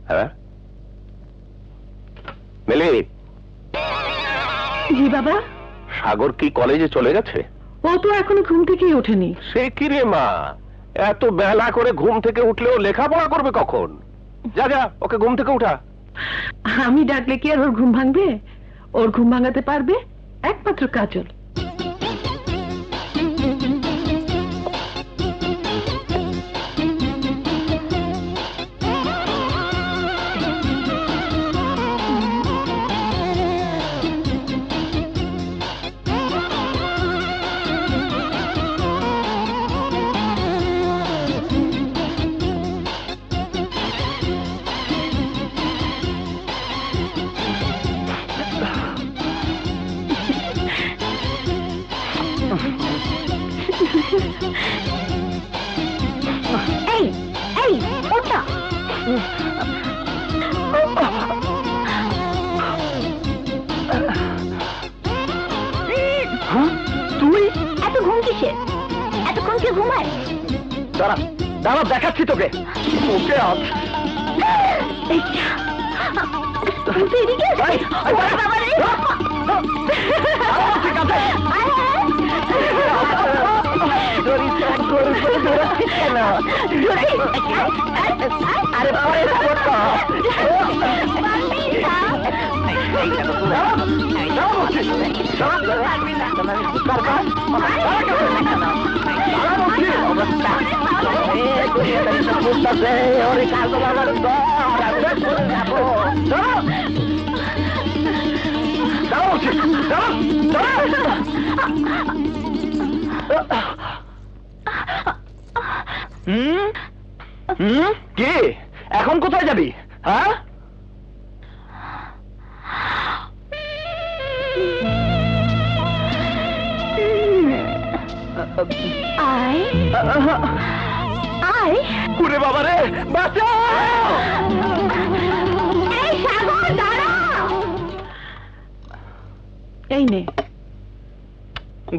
হ্যাঁ মিলি। জি বাবা। সাগর কি কলেজে চলে গেছে? ও তো এখনো ঘুম থেকেই ওঠেনি। সে কি রে মা, এত বেলা করে ঘুম থেকে উঠলেও লেখাপড়া করবে কখন? যা যা, ওকে ঘুম থেকে উঠা। আমি ডাকলে কি আর ওর ঘুম ভাঙবে? ওর ঘুম ভাঙাতে পারবে একমাত্র কাজল। তুই এত ঘুম কিসে? এতক্ষণ কে ঘুমায়? দাঁড়া দাঁড়া, দেখাচ্ছি তোকে। ওকে কে এখন কোথায় যাবি? হ্যাঁ কুরে বাবা রে, বাঁচাও! এই নে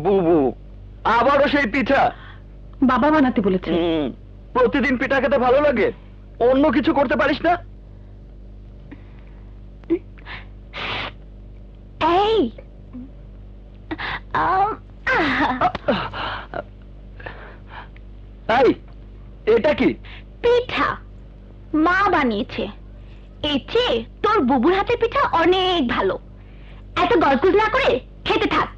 বুবু, আবারও সেই পিঠা? বাবা বানাতে বলেছে। প্রতিদিন পিঠা খেতে ভালো লাগে, অন্য কিছু করতে পারিস না? এই এই, এটা কি? পিঠা মা বানিয়েছে। এর চেয়ে তোর বুবুর হাতে পিঠা অনেক ভালো। এত গজগুজ না করে খেতে থাক।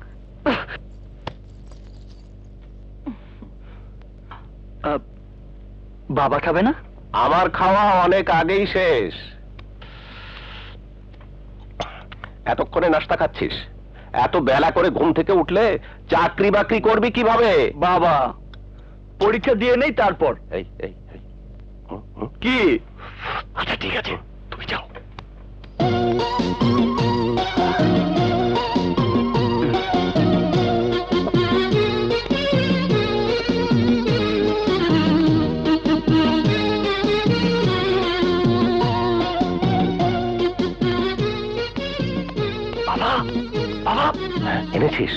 বাবা খাবে না? আমার খাওয়া অনেক আগেই শেষ। এতক্ষণে নাস্তা খাচ্ছিস? এত বেলা করে ঘুম থেকে উঠলে চাকরি বাকরি করবি কিভাবে? বাবা পরীক্ষা দিয়ে নেই তারপর। এই এই কি? আচ্ছা ঠিক আছে, তুমি যাও। এনেছিস?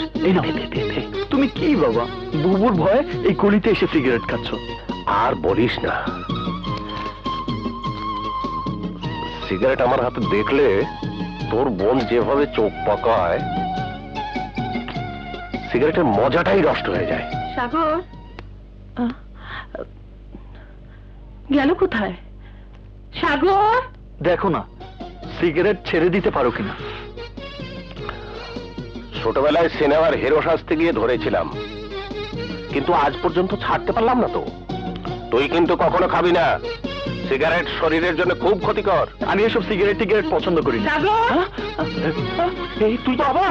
তুমি কি বাবা, বুবুর ভয়ে এই গলিতে এসে সিগারেট খাচ্ছ? আর বলিস না, সিগারেট আমার হাতে দেখলে তোর বোন যেভাবে চোখ পাকায়, সিগারেটের মজাটাই নষ্ট হয়ে যায়। সাগর গেল কোথায়? সাগর দেখো না, সিগারেট ছেড়ে দিতে পারো কিনা। ছোটবেলায় সিনেমার হিরো সাজতে গিয়ে ধরেছিলাম, কিন্তু আজ পর্যন্ত ছাড়তে পারলাম না তো। তুই কিন্তু কখনো খাবি না, সিগারেট শরীরের জন্য খুব ক্ষতিকর। আমি এসব সিগারেট টিগারেট পছন্দ করি না। এই তুই তো আবার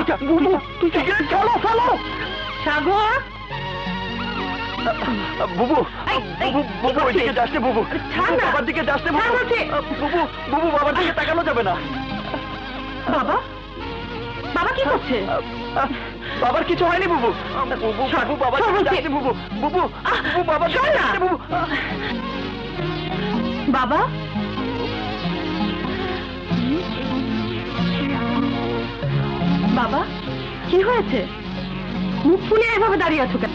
তুই সিগারেট ফেলো ফেলো। সাগর বুবু বুবু ওইদিকে যাস না, বুবু বাবার দিকে যাস না, বুবু বুবু বাবার দিকে তাকানো যাবে না। বাবা বাবা কি করছে? বাবার কিছু হয়নি বুবু। বুবু বাবার দিকে যাস না, বুবু বুবু বুবু বাবার দিকে যাস না, বুবু। বাবা বাবা কি হয়েছে? মুখ ফুলে এভাবে দাঁড়িয়ে আছো কেন?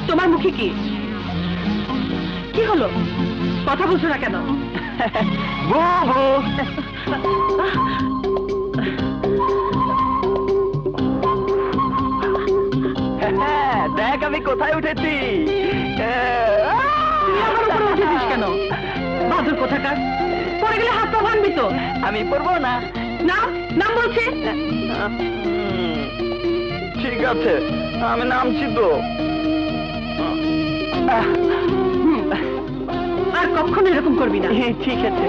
তোমার মুখে কি কি হলো? কথা বলছো না কেন? বুবু দেখ আমি কোথায় উঠেছি। তুই আমার উপরে উঠেছিস কেন? বাদুর কোথাকার, পড়ে গেলে হাত পা ভাঙবি তো। আমি পড়বো না। নাম নাম বলছে। ঠিক আছে আমি নামছি তো। আর কখনো এরকম করবি না। ঠিক আছে।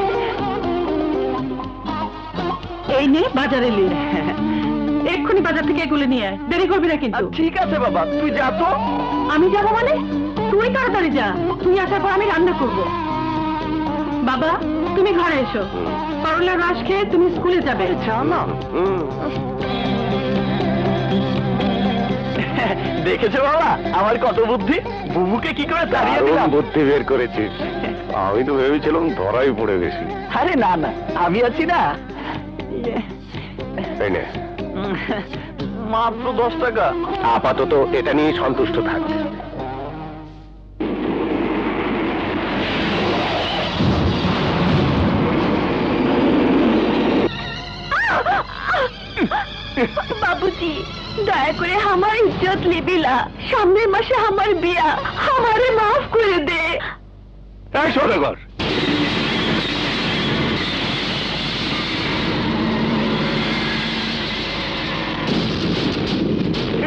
এই নে বাজারে নে, এক্ষুনি বাজার থেকে এগুলো নিয়ে আয়, দেরি করবি না কিন্তু। ঠিক আছে বাবা, তুই যা তো। আমি যাবো মানে? তুই তাড়াতাড়ি যা, তুই আসার পর আমি রান্না করব। বাবা তুমি ঘরে এসো, করলার রস খেয়ে তুমি স্কুলে যাবে। না দেখেছো বাবা আমার কত বুদ্ধি, বুবুকে কি করে তাড়িয়ে দিলাম। বুদ্ধি বের করেছিস, আমি তো ভেবেছিলাম ধরাই পড়ে গেছি। আরে না না আমি আছি না। এই নে, মাত্র 10 টাকা। আপাতত এটা নিয়ে সন্তুষ্ট থাক। বাবুজি দয়া করে আমার ইজ্জত লিবিলা, সামনের মাসে আমার বিয়া, আমারে মাফ করে দে। এই সদাগর,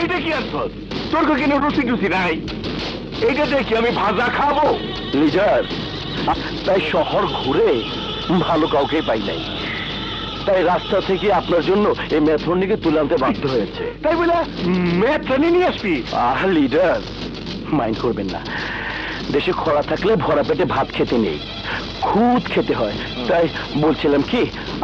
এইটা কি আনছস? তোর কিনে রুচি টুচি নাই, এইটা দেখি আমি ভাজা খাবো। লিজার তাই শহর ঘুরে ভালো কাউকে পাই নাই, তাই রাস্তা থেকে আপনার জন্য এই ম্যাথরনিকে তুলে আনতে বাধ্য হয়েছে। তাই বলে ম্যাথনি নিয়ে আসবি? লিডার মাইন্ড করবেন না, দেশে খরা থাকলে ভরা পেটে ভাত খেতে নেই, খুদ খেতে হয়। তাই বলছিলাম কি,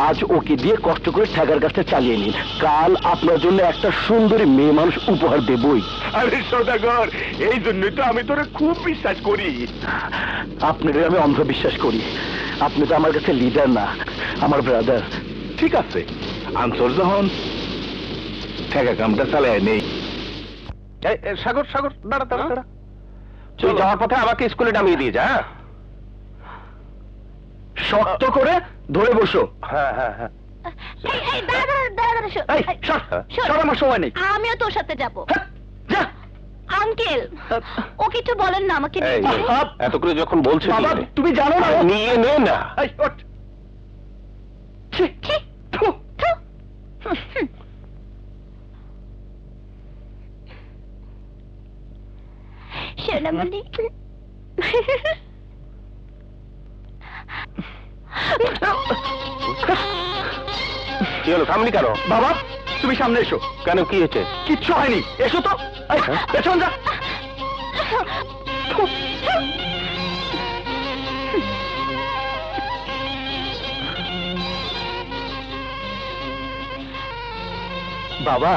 আজ ওকে দিয়ে কষ্ট করে ঠেকার গাছটা চালিয়ে নিন, কাল আপনার জন্য একটা সুন্দরী মেয়ে মানুষ উপহার দেবই। আরে সদাগর, এই জন্যই তো আমি তোরে খুব বিশ্বাস করি। আপনাদের আমি অন্ধবিশ্বাস করি, আপনি তো আমার কাছে লিডার না, আমার ব্রাদার। ঠিক আছে, আনসর যখন ঠেকা কামটা চালায় নেই। সাগর সাগর দাঁড়া দাঁড়া দাঁড়া, তুই যাওয়ার পথে আমাকে স্কুলে নামিয়ে দিয়ে যা। শক্ত করে ধরে বসো। হ্যাঁ হ্যাঁ হ্যাঁ, আমার সময় নেই। আমিও তোর সাথে যাব। যা। আঙ্কেল ও কিছু বলেন না আমাকে নিয়ে এই, যাবে? এত করে যখন বলছিস বাবা তুমি জানো না, নিয়ে নে না। এই, ওঠ। ছি, ছি, থু। থু। সোনামণি কি হলো, থামলি কেন? বাবা তুমি সামনে এসো। কেন, কি হয়েছে? কিচ্ছু হয়নি, এসো তো। এই, পেছন যা। বাবা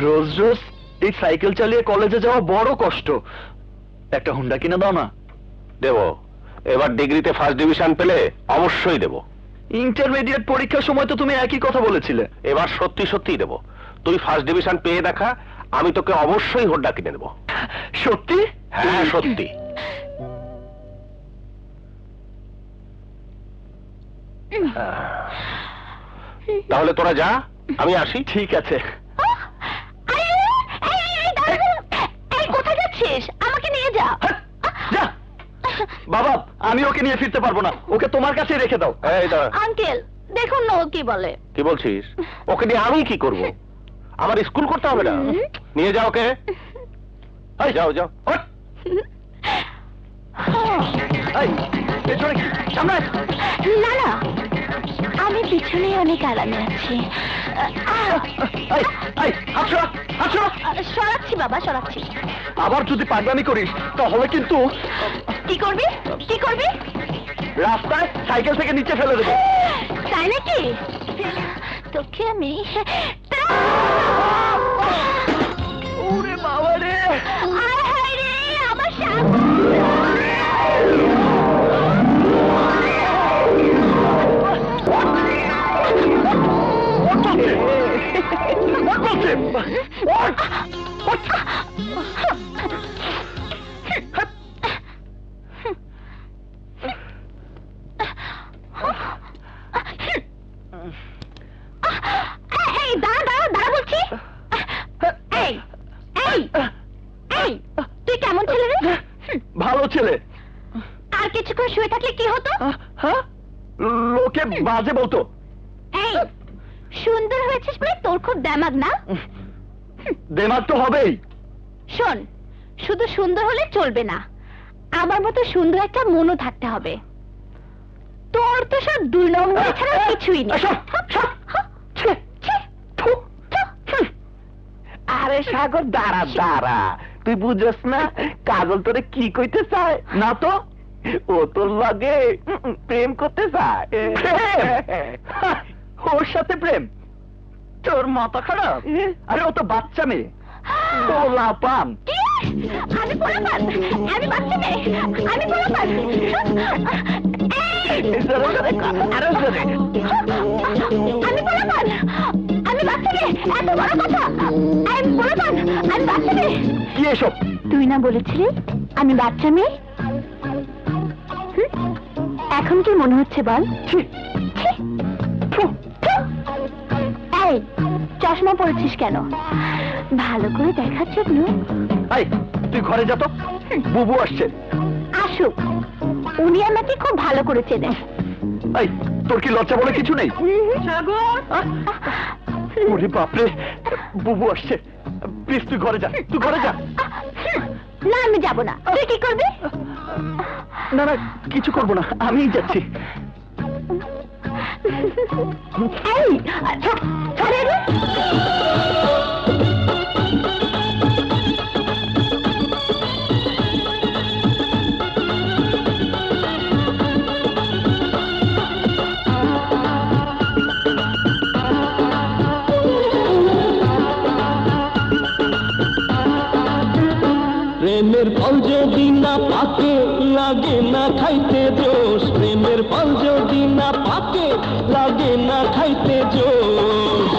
রোজ রোজ এই সাইকেল চালিয়ে কলেজে যাওয়া বড় কষ্ট, একটা হুন্ডা কিনে দাও না। দেব, এবার ডিগ্রিতে ফার্স্ট ডিভিশন পেলে অবশ্যই দেব। ইন্টারমিডিয়েট পরীক্ষার সময় তো তুমি একই কথা বলেছিলে। এবার সত্যি সত্যি দেব, তুই ফার্স্ট ডিভিশন পেয়ে দেখা, আমি তোকে অবশ্যই হোন্ডা কিনে দেবো। সত্যি? হ্যাঁ সত্যি। তাহলে তোরা যা, আমি আসি। ঠিক আছে। এই কোথায় যাচ্ছিস? আমাকে নিয়ে যা। যা। বাবা আমি ওকে নিয়ে ফিরতে পারবো না, ওকে তোমার কাছে রেখে দাও। এই দাঁড়া। আঙ্কেল দেখুন না ও কি বলে। কি বলছিস? ওকে নিয়ে আমি কি করব? আমার স্কুল করতে হবে না? নিয়ে যাও ওকে। এই, যাও যাও। ওঠ। এই, পেছনে কি? সামনে আয়। না না আমি পিছনে অনেক আরামে আছি। এই, এই, হাত সরা, হাত সরা। সরাচ্ছি বাবা সরাচ্ছি। আবার যদি পাগলামি করিস তাহলে কিন্তু কি করবি? কি করবি? রাস্তায় সাইকেল থেকে নিচে ফেলে দেবো। তাই নাকি? তোকে আমি ওরে বাবা রে, আয় হায় রে আমার থাকলে কি হতো? হ্যাঁ, লোকে বাজে বলতো। এই সুন্দর হয়েছিস বলে তোর খুব দেমাগ না? দেমাগ তো হবেই। শোন, শুধু সুন্দর হলে চলবে না, আমার মতো সুন্দর একটা মনও থাকতে হবে। তোর তো সব 2 নম্বর ছাড়া কিছুই নেই। আরে সাগর, দাঁড়া দাঁড়া, তুই বুঝছ না কাজল তোরে কি কইতে চায়? না তো, ও তোর লাগে প্রেম করতে চায়। ওর সাথে প্রেম? তোর মাথা খারাপ? আরে ও তো বাচ্চা মেয়ে, পোলা পান। আমি পোলাপান? আমি বাচ্চা মেয়ে? আমি পোলাপান? আমি পোলাপান? আমি বাচ্চা মেয়ে? এত বড় কথা! আমি পোলাপান? আমি বাচ্চা মেয়ে? কি এসব? তুই না বলেছিলি আমি বাচ্চা মেয়ে? এখন কি মনে হচ্ছে বল? এই চশমা পরেছিস কেন? ভালো করে দেখার জন্য? এই তুই ঘরে যা তো, বুবু আসছে। আসুক, উনি আমাকে খুব ভালো করে চেনে। এই তোর কি লজ্জা বলে কিছু নেই? সাগর, ওরে বাপরে, বুবু আসছে। প্লিজ তুই ঘরে যা, তুই ঘরে যা। না আমি যাব না। তুই কি করবি? না না, কিছু করবো না, আমিই যাচ্ছি। এই ছাড় রে। প্রেমের ফল যদি না পাকে লাগে না খাইতে জোশ, প্রেমের ফল যদি না পাকে লাগে না খাইতে জোশ,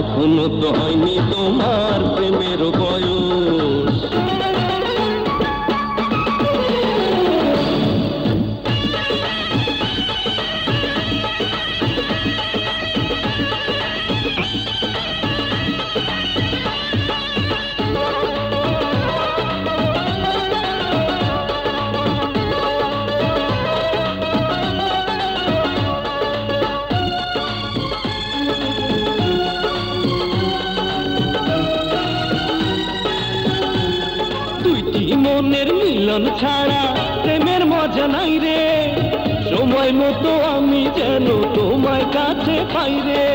এখনো তো হয়নি তোমার প্রেমের বয়স। মনের মিলন ছাড়া প্রেমের মজা নাই রে, সময় মতো আমি যেন তোমার কাছে পাই রে।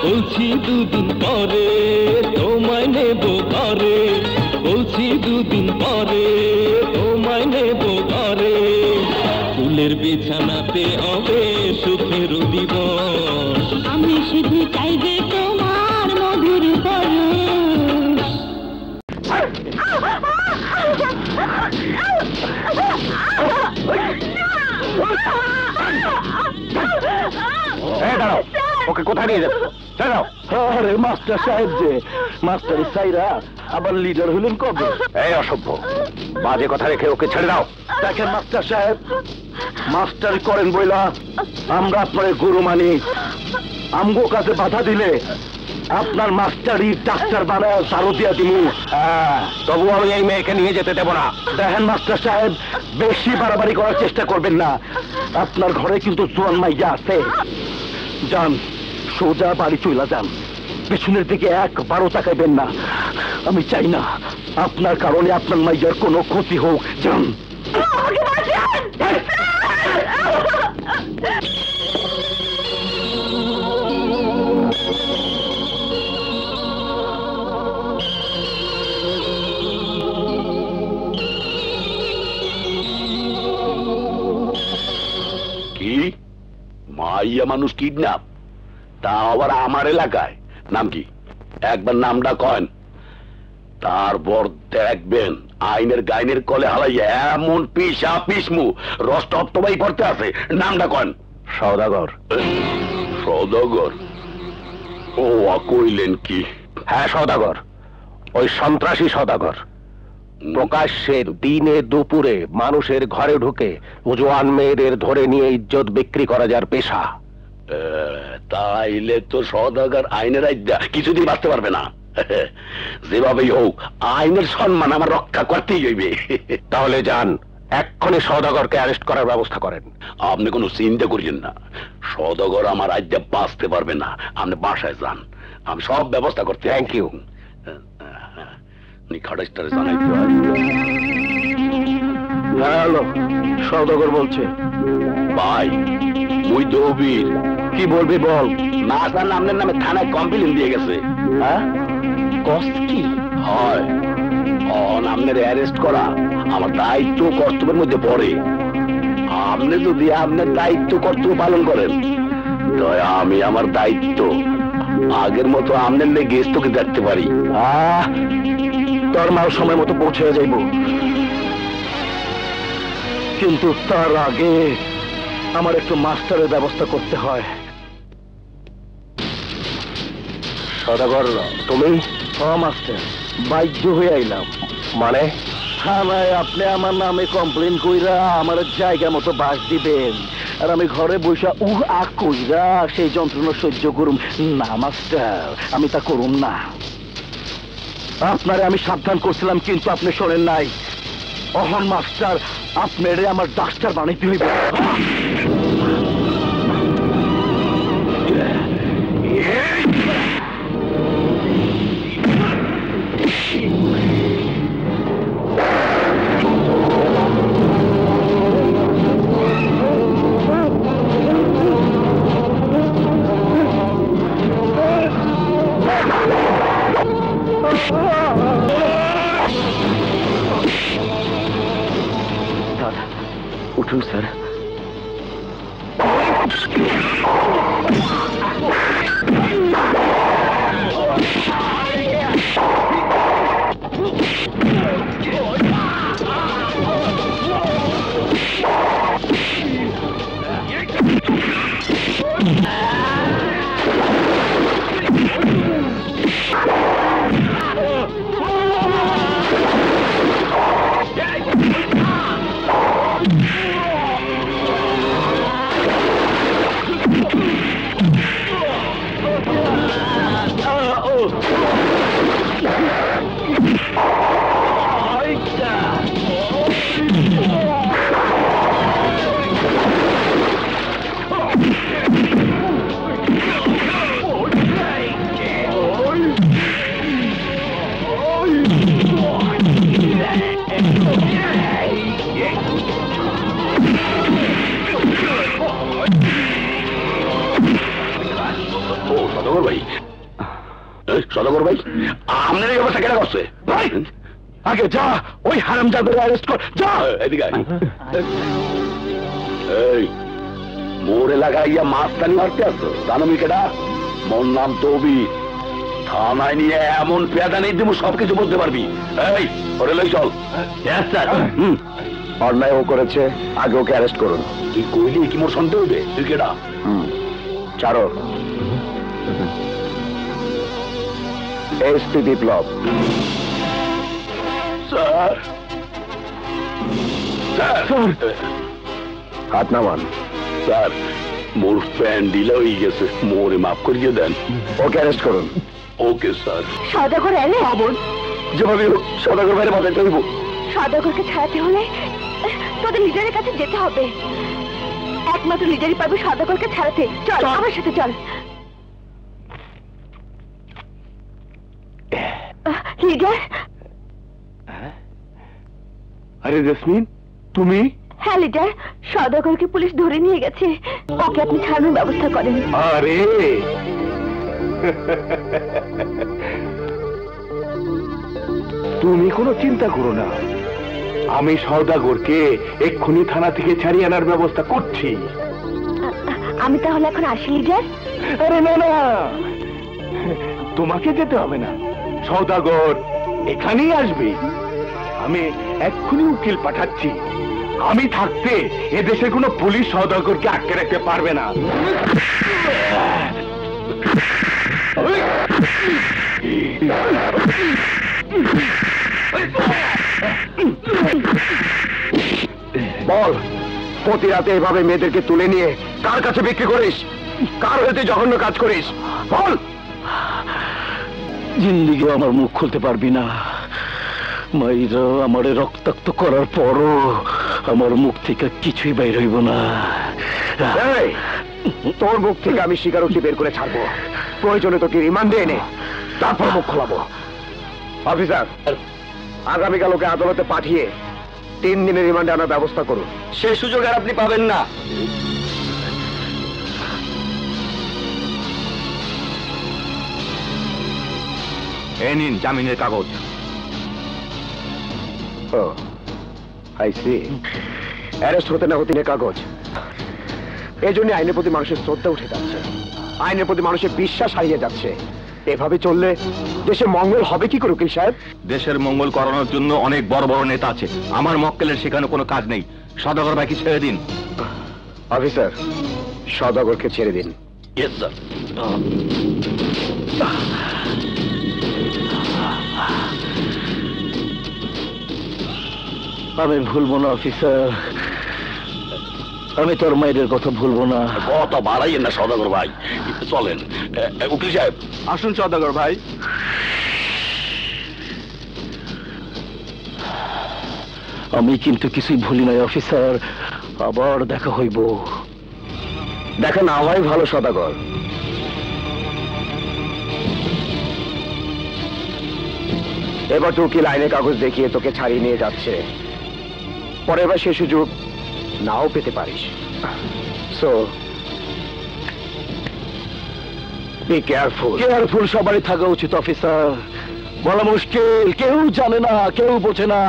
বলছি 2 দিন পরে তোমায় নেব ঘরে, বলছি 2 দিন পরে তোমায় নেব ঘরে, ফুলের বিছানাতে হবে সুখের দিবস। আমি শুধু চাইবে তোমার মধুর পরশ। দাঁড়াও, ওকে কোথায় নিয়ে যাচ্ছ? দাঁড়াও। আরে মাস্টার সাহেব যে, মাস্টার সাইরা আবার লিডার হলেন কবে? এই অসভ্য, বাজে কথা রেখে ওকে ছেড়ে দাও। দেখেন মাস্টার সাহেব, মাস্টার করেন বইলা আমরা আপনার গুরু মানি। আমগো কাছে বাধা দিলে আপনার মাস্টারই ডাক্তার বানায় সারো দিয়া দিমু। তবু আমি এই মেয়েকে নিয়ে যেতে দেবো না। দেখেন মাস্টার সাহেব, বেশি বাড়াবাড়ি করার চেষ্টা করবেন না। আপনার ঘরে কিন্তু জোয়ান মাইয়া আছে। যান, সোজা বাড়ি চইলা যান, পেছনের দিকে একবারও তাকাইবেন না। আমি চাই না আপনার কারণে আপনার মাইয়ার কোনো ক্ষতি হোক। যান। কি মাইয়া মানুষ কিডন্যাপ, তা আবার আমার এলাকায়? নাম কি? একবার নামটা কয়েন, তারপর দেখবেন আইনের গাইনের কলে হালাইয়া এমন পিসা পিসমু রস্তবাই করতে আছে। নামটা কয়েন। সওদাগর। সওদাগর? ও কইলেন কি? হ্যাঁ সওদাগর, ওই সন্ত্রাসী সওদাগর। প্রকাশ্যে দিনে দুপুরে মানুষের ঘরে ঢুকে জোয়ান মেয়েদের ধরে নিয়ে ইজ্জত বিক্রি করা যার পেশা। তাইলে তো সওদাগর আইনের আইডা কিছুদিন বাঁচতে পারবে না। যেভাবেই হোক আইনের সম্মান আমার রক্ষা করতেই হইবে। তাহলে যান, এক্ষুনি সওদাগরকে অ্যারেস্ট করার ব্যবস্থা করেন। আপনি কোনো চিন্তা করিয়েন না, সওদাগর আমার আইডা বাঁচতে পারবে না। আপনি বাসায় যান, আমি সব ব্যবস্থা করতে। Thank you. খাটাইস্টারে জানাইতে হয়। হ্যালো, সওদাগর বলছে। ভাই মুই দবির। কি বলবি বল। না জান আপনার নামে থানায় কমপ্লেন দিয়ে গেছে। হ্যাঁ, কষ্ট কি হয়? আপনার অ্যারেস্ট করা আমার দায়িত্ব কর্তব্যের মধ্যে পড়ে। আপনি যদি আপনার দায়িত্ব কর্তব্য পালন করেন, তাই আমি আমার দায়িত্ব আগের মতো আপনার লেগে তোকে দেখতে পারি। তোর মাও সময় মতো পৌঁছে যাইব, কিন্তু তার আগে আমার একটু মাস্টারের ব্যবস্থা করতে হয়। সওদাগর তুমি? মাস্টার, বাধ্য হয়ে আইলাম। মানে? থানায় আপনি আমার নামে কমপ্লেন কইরা আমার জায়গা মতো বাস দিবেন, আর আমি ঘরে বসে আগ কইরা সেই যন্ত্রণা সহ্য করুম না। মাস্টার, আমি তা করুম না। আপনারে আমি সাবধান করছিলাম, কিন্তু আপনি শোনেন নাই। অহন মাস্টার, আপনারে আমার ডাক্তার বানাইতে হইবে। উঠুন স্যার। সদাগর ভাই, আপনার এই অবস্থা কেন করছে? আগে যা, ওই হারামজাদের অ্যারেস্ট কর। যা এদিকে। এই মোড়ে লাগাইয়া মাস্তানি মারতে আসতো, জানো মি কেডা? মোর নাম তবি। থানায় নিয়ে এমন পেয়াদা নেই দেবো সবকিছু বলতে পারবি। এই ওরে লই চল। অন্যায় ও করেছে, আগে ওকে অ্যারেস্ট করুন। তুই কইলি কি মোর সন্দেহ হইবে? তুই কেডা? চারো। এসপি বিপ্লব। স্যার, স্যার, হাত নামান। স্যার মোর প্যান্ট ঢিলা হয়ে গেছে, মোরে মাফ করিয়ে দেন। ওকে অ্যারেস্ট করুন। Okay sir. সওদাগর এলে? যেভাবে হোক সওদাগর বাইরে বাঁচাইতে হইব। সওদাগরকে ছাড়াতে হলে তোদের লিডারের কাছে যেতে হবে। একমাত্র লিডারই পারবে সওদাগরকে ছাড়াতে। চল আমার সাথে চল। লিডার। আরে জেসমিন, তুমি? হ্যাঁ লিডার, সওদাগরকে পুলিশ ধরে নিয়ে গেছে। ওকে আপনি ছাড়ানোর ব্যবস্থা করেন। আরে তুমি কোনো চিন্তা করো না, আমি সওদাগরকে এক্ষুনি থানা থেকে ছাড়িয়ে আনার ব্যবস্থা করছি। আমি তাহলে এখন আসি লিডার? আরে না না, তোমাকে যেতে হবে না, সওদাগর এখানেই আসবে। আমি এক্ষুনি উকিল পাঠাচ্ছি। আমি থাকতে এদেশে কোনো পুলিশ সওদাগরকে আটকে রাখতে পারবে না। প্রতি রাতে এভাবে মেয়েদেরকে তুলে নিয়ে কার কাছে বিক্রি করিস? কার হইতে জঘন্য কাজ করিস? বল। জিন্দিগি আমার মুখ খুলতে পারবি না। মাইরা আমারে রক্তাক্ত করার পরও আমার মুখ থেকে কিছুই বাইর হইব না। এই, তোর মুখ থেকে আমি স্বীকারোক্তি বের করে ছাড়বো। প্রয়োজনে তোকে রিমান্ডে এনে তারপর মুখ খোলাবো। অফিসার, আগামীকাল ওকে আদালতে পাঠিয়ে 3 দিনের রিমান্ডে আনার ব্যবস্থা করুন। সেই সুযোগ আর আপনি পাবেন না। এই নিন জামিনের কাগজ। ও আই সি, অ্যারেস্ট হতে না হতে কাগজ। এই জন্য আইনের প্রতি মানুষের শ্রদ্ধা উঠে যাচ্ছে, আইনের প্রতি মানুষের বিশ্বাস হারিয়ে যাচ্ছে। এভাবে চললে দেশে মঙ্গল হবে কি করে উকিল সাহেব? দেশের মঙ্গল করানোর জন্য অনেক বড় বড় নেতা আছে, আমার মক্কেলের সেখানে কোনো কাজ নেই। সদাগর বাকি ছেড়ে দিন। অফিসার, সদাগরকে ছেড়ে দিন। Yes sir. আমি ভুলবো না অফিসার, আমি তোর মায়ের কথা ভুলবো না। কত বাড়াইয়েন না সদাগর ভাই, চলেন। উকিল সাহেব আসুন। সদাগর ভাই, আমি কিন্তু কিছুই ভুলি নাই অফিসার, আবার দেখা হইব। দেখা না হয় ভালো সদাগর। এবার তো উকিল আইনের কাগজ দেখিয়ে তোকে ছাড়িয়ে নিয়ে যাচ্ছে, পরের বার সে সুযোগ নাও পেতে পারিস। So be careful. কেয়ারফুল সবারই থাকা উচিত অফিসার। বলা মুশকিল, কেউ জানে না, কেউ বোঝে না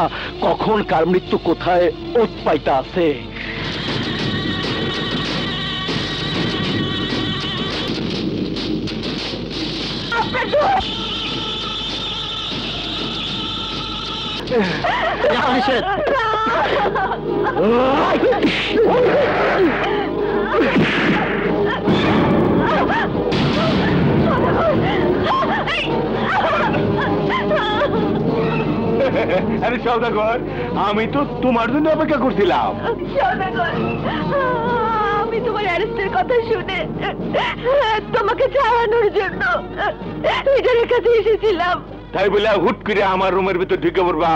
কখন কার মৃত্যু কোথায় ওত পাইতে আছে। আরে সদাগর, আমি তো তোমার জন্য অপেক্ষা করছিলাম। সদাগর, আমি তোমার অ্যারেস্টের কথা শুনে তোমাকে ছাড়ানোর জন্য লিডারের কাছে এসেছিলাম। তাই বলে হুট করে আমার রুমের ভিতর ঢুকে পড়বা,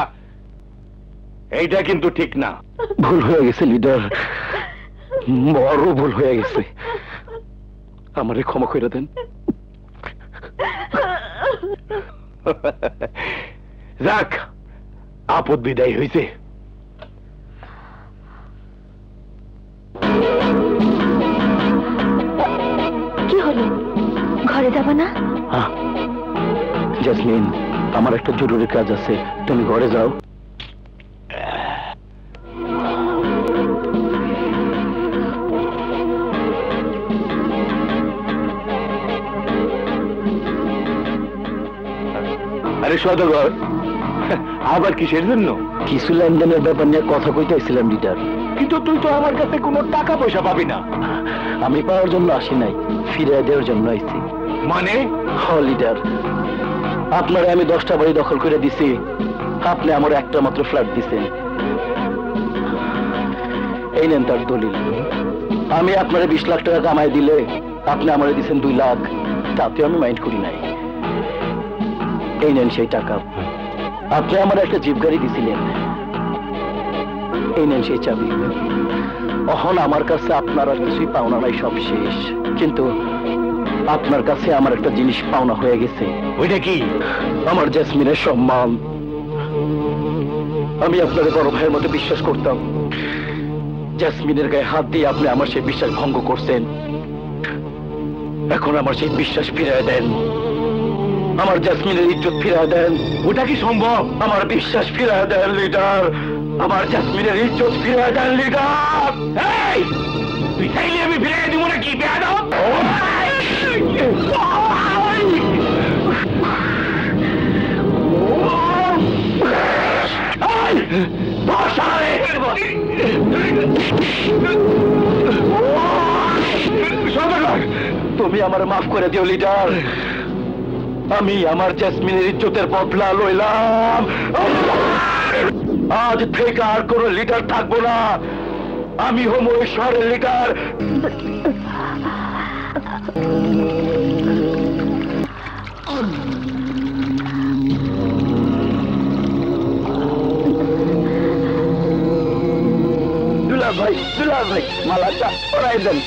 এইটা কিন্তু ঠিক না। ভুল হয়ে গেছে লিডার, বড় ভুল হয়ে গেছে, আমারে ক্ষমা করে দেন। যাক, আপদ বিদায় হয়েছে। কি হলো, ঘরে যাবা না? জাসমিন, আমার একটা জরুরি কাজ আছে, তুমি ঘরে যাও। আরে সদাগর, আবার কিসের জন্য? কিছু লেনদেনের ব্যাপার নিয়ে কথা কইতেছিলাম লিডার। কিন্তু তুই তো আমার কাছে কোনো টাকা পয়সা পাবি না। আমি পাওয়ার জন্য আসি নাই, ফিরে দেওয়ার জন্য আইছি। মানে? লিডার, আপনারে আমি 10টা বাড়ি দখল করে দিছি, আপনি আমার একটা মাত্র ফ্ল্যাট দিছেন। এই নেন তার দলিল। আমি আপনারে 20 লাখ টাকা কামাই দিলে আপনি আমারে দিছেন 2 লাখ, তাতে আমি মাইন্ড করি নাই। এই নেন সেই টাকা। আপনি আমার একটা জিপ গাড়ি দিছিলেন, এই নেন সেই চাবি। এখন আমার কাছে আপনার আর কিছুই পাওনা নাই, সব শেষ। কিন্তু আপনার কাছে আমার একটা জিনিস পাওনা হয়ে গেছে। ওইটা কি? আমার জেসমিনের সম্মান। আমি আপনার বড় ভাইয়ের মতো বিশ্বাস করতাম, জেসমিনের গায়ে হাত দিয়ে আপনি আমার সেই বিশ্বাস ভঙ্গ করছেন। এখন আমার সেই বিশ্বাস ফিরিয়ে দেন, আমার জেসমিনের ইজ্জত ফিরিয়ে দেন। ওটা কি সম্ভব? আমার বিশ্বাস ফিরিয়ে দেন লিডার, আমার জেসমিনের ইজ্জত ফিরিয়ে দেন লিডার। এই, তুই চাইলে আমি ফিরিয়ে দিব নাকি? বেয়াদব! তুমি আমার মাফ করে দিও লিডার, আমি আমার জেসমিনের ইজ্জতের বদলা লইলাম। আজ থেকে আর কোন লিডার থাকবো না, আমি হম ওই শহরের লিডার। দুলাল ভাই মালাটা পরাই দেন।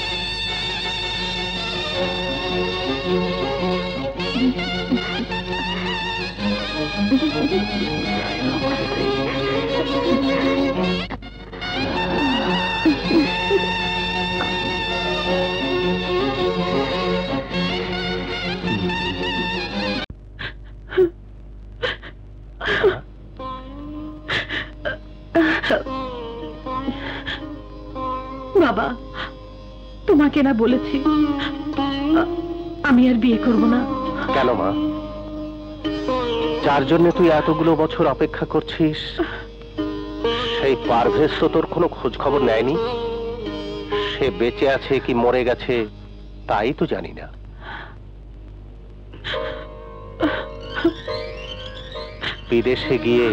বাবা, তোমাকে না বলেছি আমি আর বিয়ে করব না। কেন মা? যার জন্য তুই এতগুলো বছর অপেক্ষা করছিস সেই পারভেজ তো তোর কোনো খোঁজ খবর নেয়নি। সে বেঁচে আছে কি মরে গেছে তাই তো জানি না। বিদেশে গিয়ে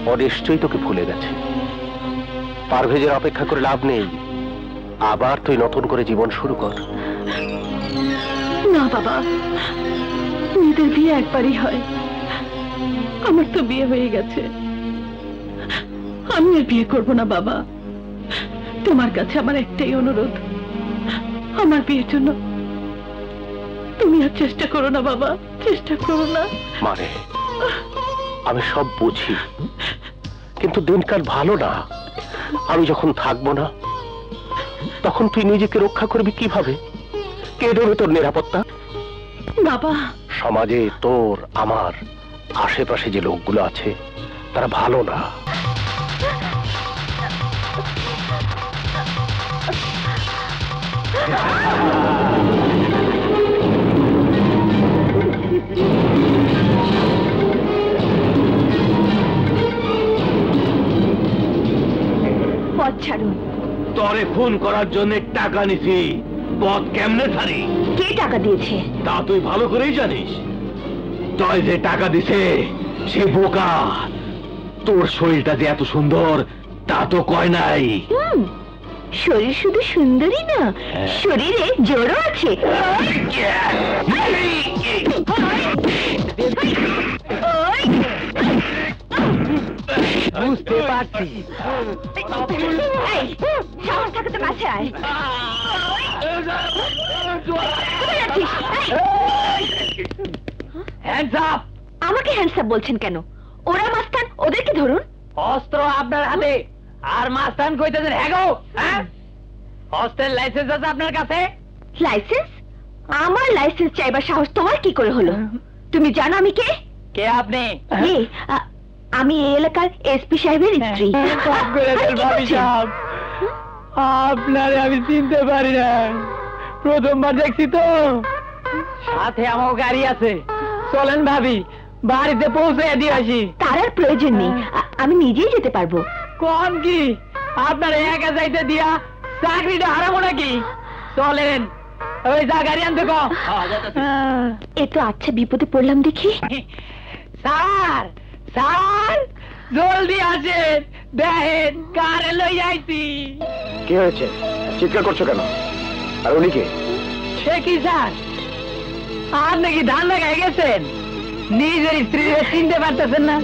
ও নিশ্চয়ই তোকে ভুলে গেছে। পারভেজের অপেক্ষা করে লাভ নেই, আবার তুই নতুন করে জীবন শুরু কর। না বাবা, মেয়েদের বিয়ে একবারই হয়, আমার তো বিয়ে হয়ে গেছে। আমি আর বিয়ে করব না বাবা। তোমার কাছে আমার একটাই অনুরোধ, আমার বিয়ের জন্য তুমি আর চেষ্টা করো না বাবা, চেষ্টা করো না। মানে আমি সব বুঝি, কিন্তু দিনকাল ভালো না। আমি যখন থাকবো না তখন তুই নিজেকে রক্ষা করবি কিভাবে? কে দেবে তোর নিরাপত্তা? বাবা, সমাজে তোর আমার আশেপাশে যে লোকগুলো আছে তারা ভালো না। পথ ছাড়ুন। তরে খুন করার জন্য টাকা নিছি, পথ কেমনে ছাড়ি? কে টাকা দিয়েছে? তা তুই ভালো করেই জানিস। তয় যে টাকা দিছে সে বোকা। তোর শরীরটা যে এত সুন্দর তা তো কয় নাই। শরীর শুধু সুন্দরী না, শরীরে জোরও আছে। বুঝতে পারছি। সাহস থাকে তো কাছে আয়। আমাকে হ্যান্ডসাপ বলছেন কেন? ওরা মাস্তান, ওদেরকে ধরুন। অস্ত্র আপনার হাতে আর মাস্তান কইতেছেন হ্যাগো? অস্ত্রের লাইসেন্স আছে আপনার কাছে? লাইসেন্স? আমার লাইসেন্স চাইবার সাহস তোমার কি করে হলো? তুমি জানো আমি কে? কে আপনি? আমি এই এলাকার এসপি সাহেবের স্ত্রী। আপনারে আমি চিনতে পারি না, প্রথমবার দেখছি তো। সাথে আমার গাড়ি আছে, চলেন ভাবি বাড়িতে পৌঁছে দিয়ে আসি। তার আর প্রয়োজন নেই, আমি নিজেই যেতে পারবো। কোন কি আপনার একা যাইতে দিয়া চাকরিটা হারাবো নাকি? চলেন, ওই যা গাড়ি আনতে কো। এ তো আচ্ছা বিপদে পড়লাম দেখি। স্যার স্যার জলদি আসেন, দেখেন কারে লই আইছি। কি হয়েছে? চিৎকার করছো কেন? আর উনি কে? সে কি স্যার, আর নাকি ধান লাগাই গেছেন? নিজের স্ত্রী চিনতে পারতেছেন না?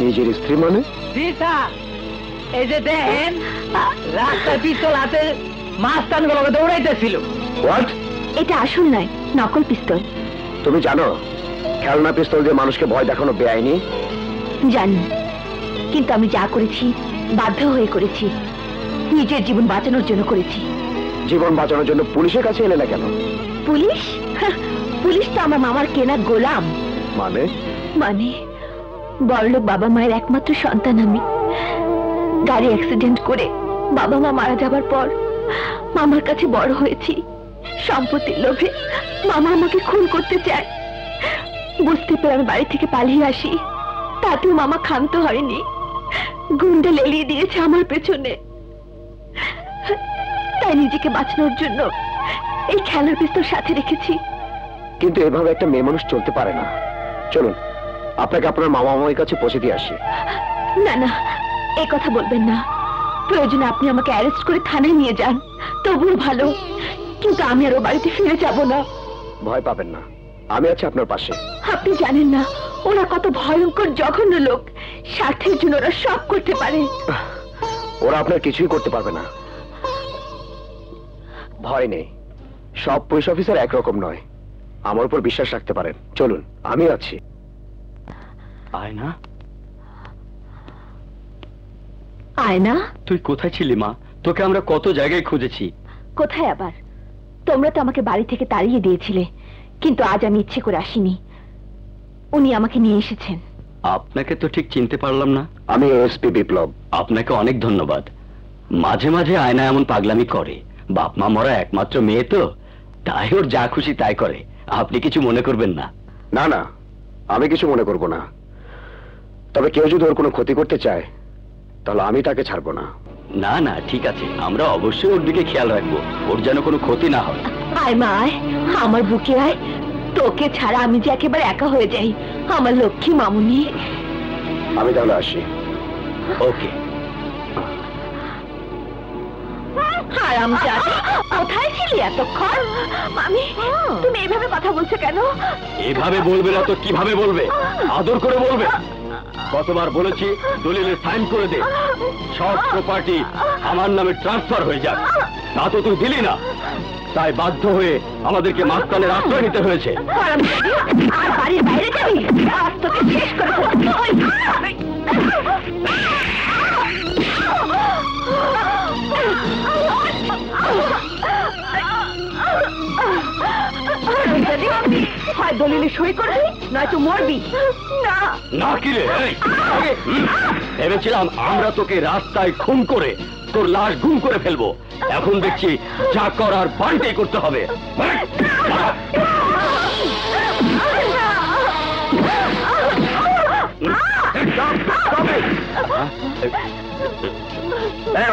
নিজের স্ত্রী মানে? জি স্যার, এই যে দেখেন রাস্তায় পিস্তল হাতে মাস্তান গুলোকে দৌড়াইতেছিল। হোয়াট? এটা আসল নয়, নকল পিস্তল। তুমি জানো খেলনা পিস্তল দিয়ে মানুষকে ভয় দেখানো বেআইনি? জানি, কিন্তু আমি যা করেছি বাধ্য হয়ে করেছি, নিজের জীবন বাঁচানোর জন্য করেছি। জীবন বাঁচানোর জন্য পুলিশের কাছে এলে না কেন? পুলিশ? পুলিশ তো আমার মামার কেনা গোলাম। মানে? মানে বড়লোক বাবা মায়ের একমাত্র সন্তান আমি। গাড়ি অ্যাক্সিডেন্ট করে বাবা মা মারা যাবার পর মামার কাছে বড় হয়েছি। সম্পত্তির লোভে মামা আমাকে খুন করতে চায়। বুঝতে পেরে আমি বাড়ি থেকে পালিয়ে আসি, তাতেও মামা ক্ষান্ত হয়নি, গুন্ডা লেলিয়ে দিয়েছে আমার পেছনে। তাই নিজেকে বাঁচানোর জন্য এই খেলার পিস্তল সাথে রেখেছি। কিন্তু এভাবে একটা মেয়ে মানুষ চলতে পারে না। চলুন আপনাকে আপনার মামা মামার কাছে পৌঁছে দিয়ে আসি। না না, এই কথা বলবেন না। প্রয়োজনে আপনি আমাকে অ্যারেস্ট করে থানায় নিয়ে যান, তবুও ভালো, কিন্তু আমি আর ও বাড়িতে ফিরে যাব না। ভয় পাবেন না, আমি আছি আপনার পাশে। আপনি জানেন না ওরা কত ভয়ঙ্কর জঘন্য লোক, স্বার্থের জন্য ওরা সব করতে পারে। ওরা আপনার কিছুই করতে পারবে না, ভয় নেই। সব পুলিশ অফিসার একরকম নয়, আমার উপর বিশ্বাস রাখতে পারেন। চলুন, আমি আছি। আয়না, আয়না, তুই কোথায় ছিলি মা? তোকে আমরা কত জায়গায় খুঁজেছি। কোথায় আবার? তোমরা তো আমাকে বাড়ি থেকে তাড়িয়ে দিয়েছিলে, কিন্তু আজ আমি ইচ্ছে করে আসিনি, উনি আমাকে নিয়ে এসেছেন। আপনাকে তো ঠিক চিনতে পারলাম না। আমি এসপি বিপ্লব। আপনাকে অনেক ধন্যবাদ। মাঝে মাঝে আয়না এমন পাগলামি করে, বাপ মা মরা একমাত্র মেয়ে তো, তাই ওর যা খুশি তাই করে। আপনি কিছু মনে করবেন না। না না, আমি কিছু মনে করব না, তবে কেউ যদি ওর কোনো ক্ষতি করতে চায় তাহলে আমি তাকে ছাড়বো না। না না, ঠিক আছে, আমরা অবশ্যই ওর দিকে খেয়াল রাখবো, ওর যেন কোনো ক্ষতি না হয়। আয় মা আয়, আমার বুকে আয়, তোকে ছাড়া আমি যে একেবারে একা হয়ে যাই, আমার লক্ষ্মী মামুনি। আমি তাহলে আসি। ওকে। হারামজাদা, কোথায় ছিলি এতক্ষণ? মামি, তুমি এইভাবে কথা বলছো কেন? এভাবে বলবে না তো কিভাবে বলবে? আদর করে বলবে। কতবার বলেছি দলিলে সাইন করে দে, সব প্রপার্টি আমার নামে ট্রান্সফার হয়ে যাক, তা তো তুই দিলি না, তাই বাধ্য হয়ে আমাদেরকে মাস্তানের আশ্রয় নিতে হয়েছে। হারামজাদি, আর বাড়ির বাইরে যাবি? আজ তোকে শেষ করে ফেলবো। হয় দলিলে সই করবি, নয়তো মরবি। না না কি রে? ভেবেছিলাম আমরা তোকে রাস্তায় খুন করে তোর লাশ গুম করে ফেলবো, এখন দেখছি যা করার বাড়িতেই করতে হবে।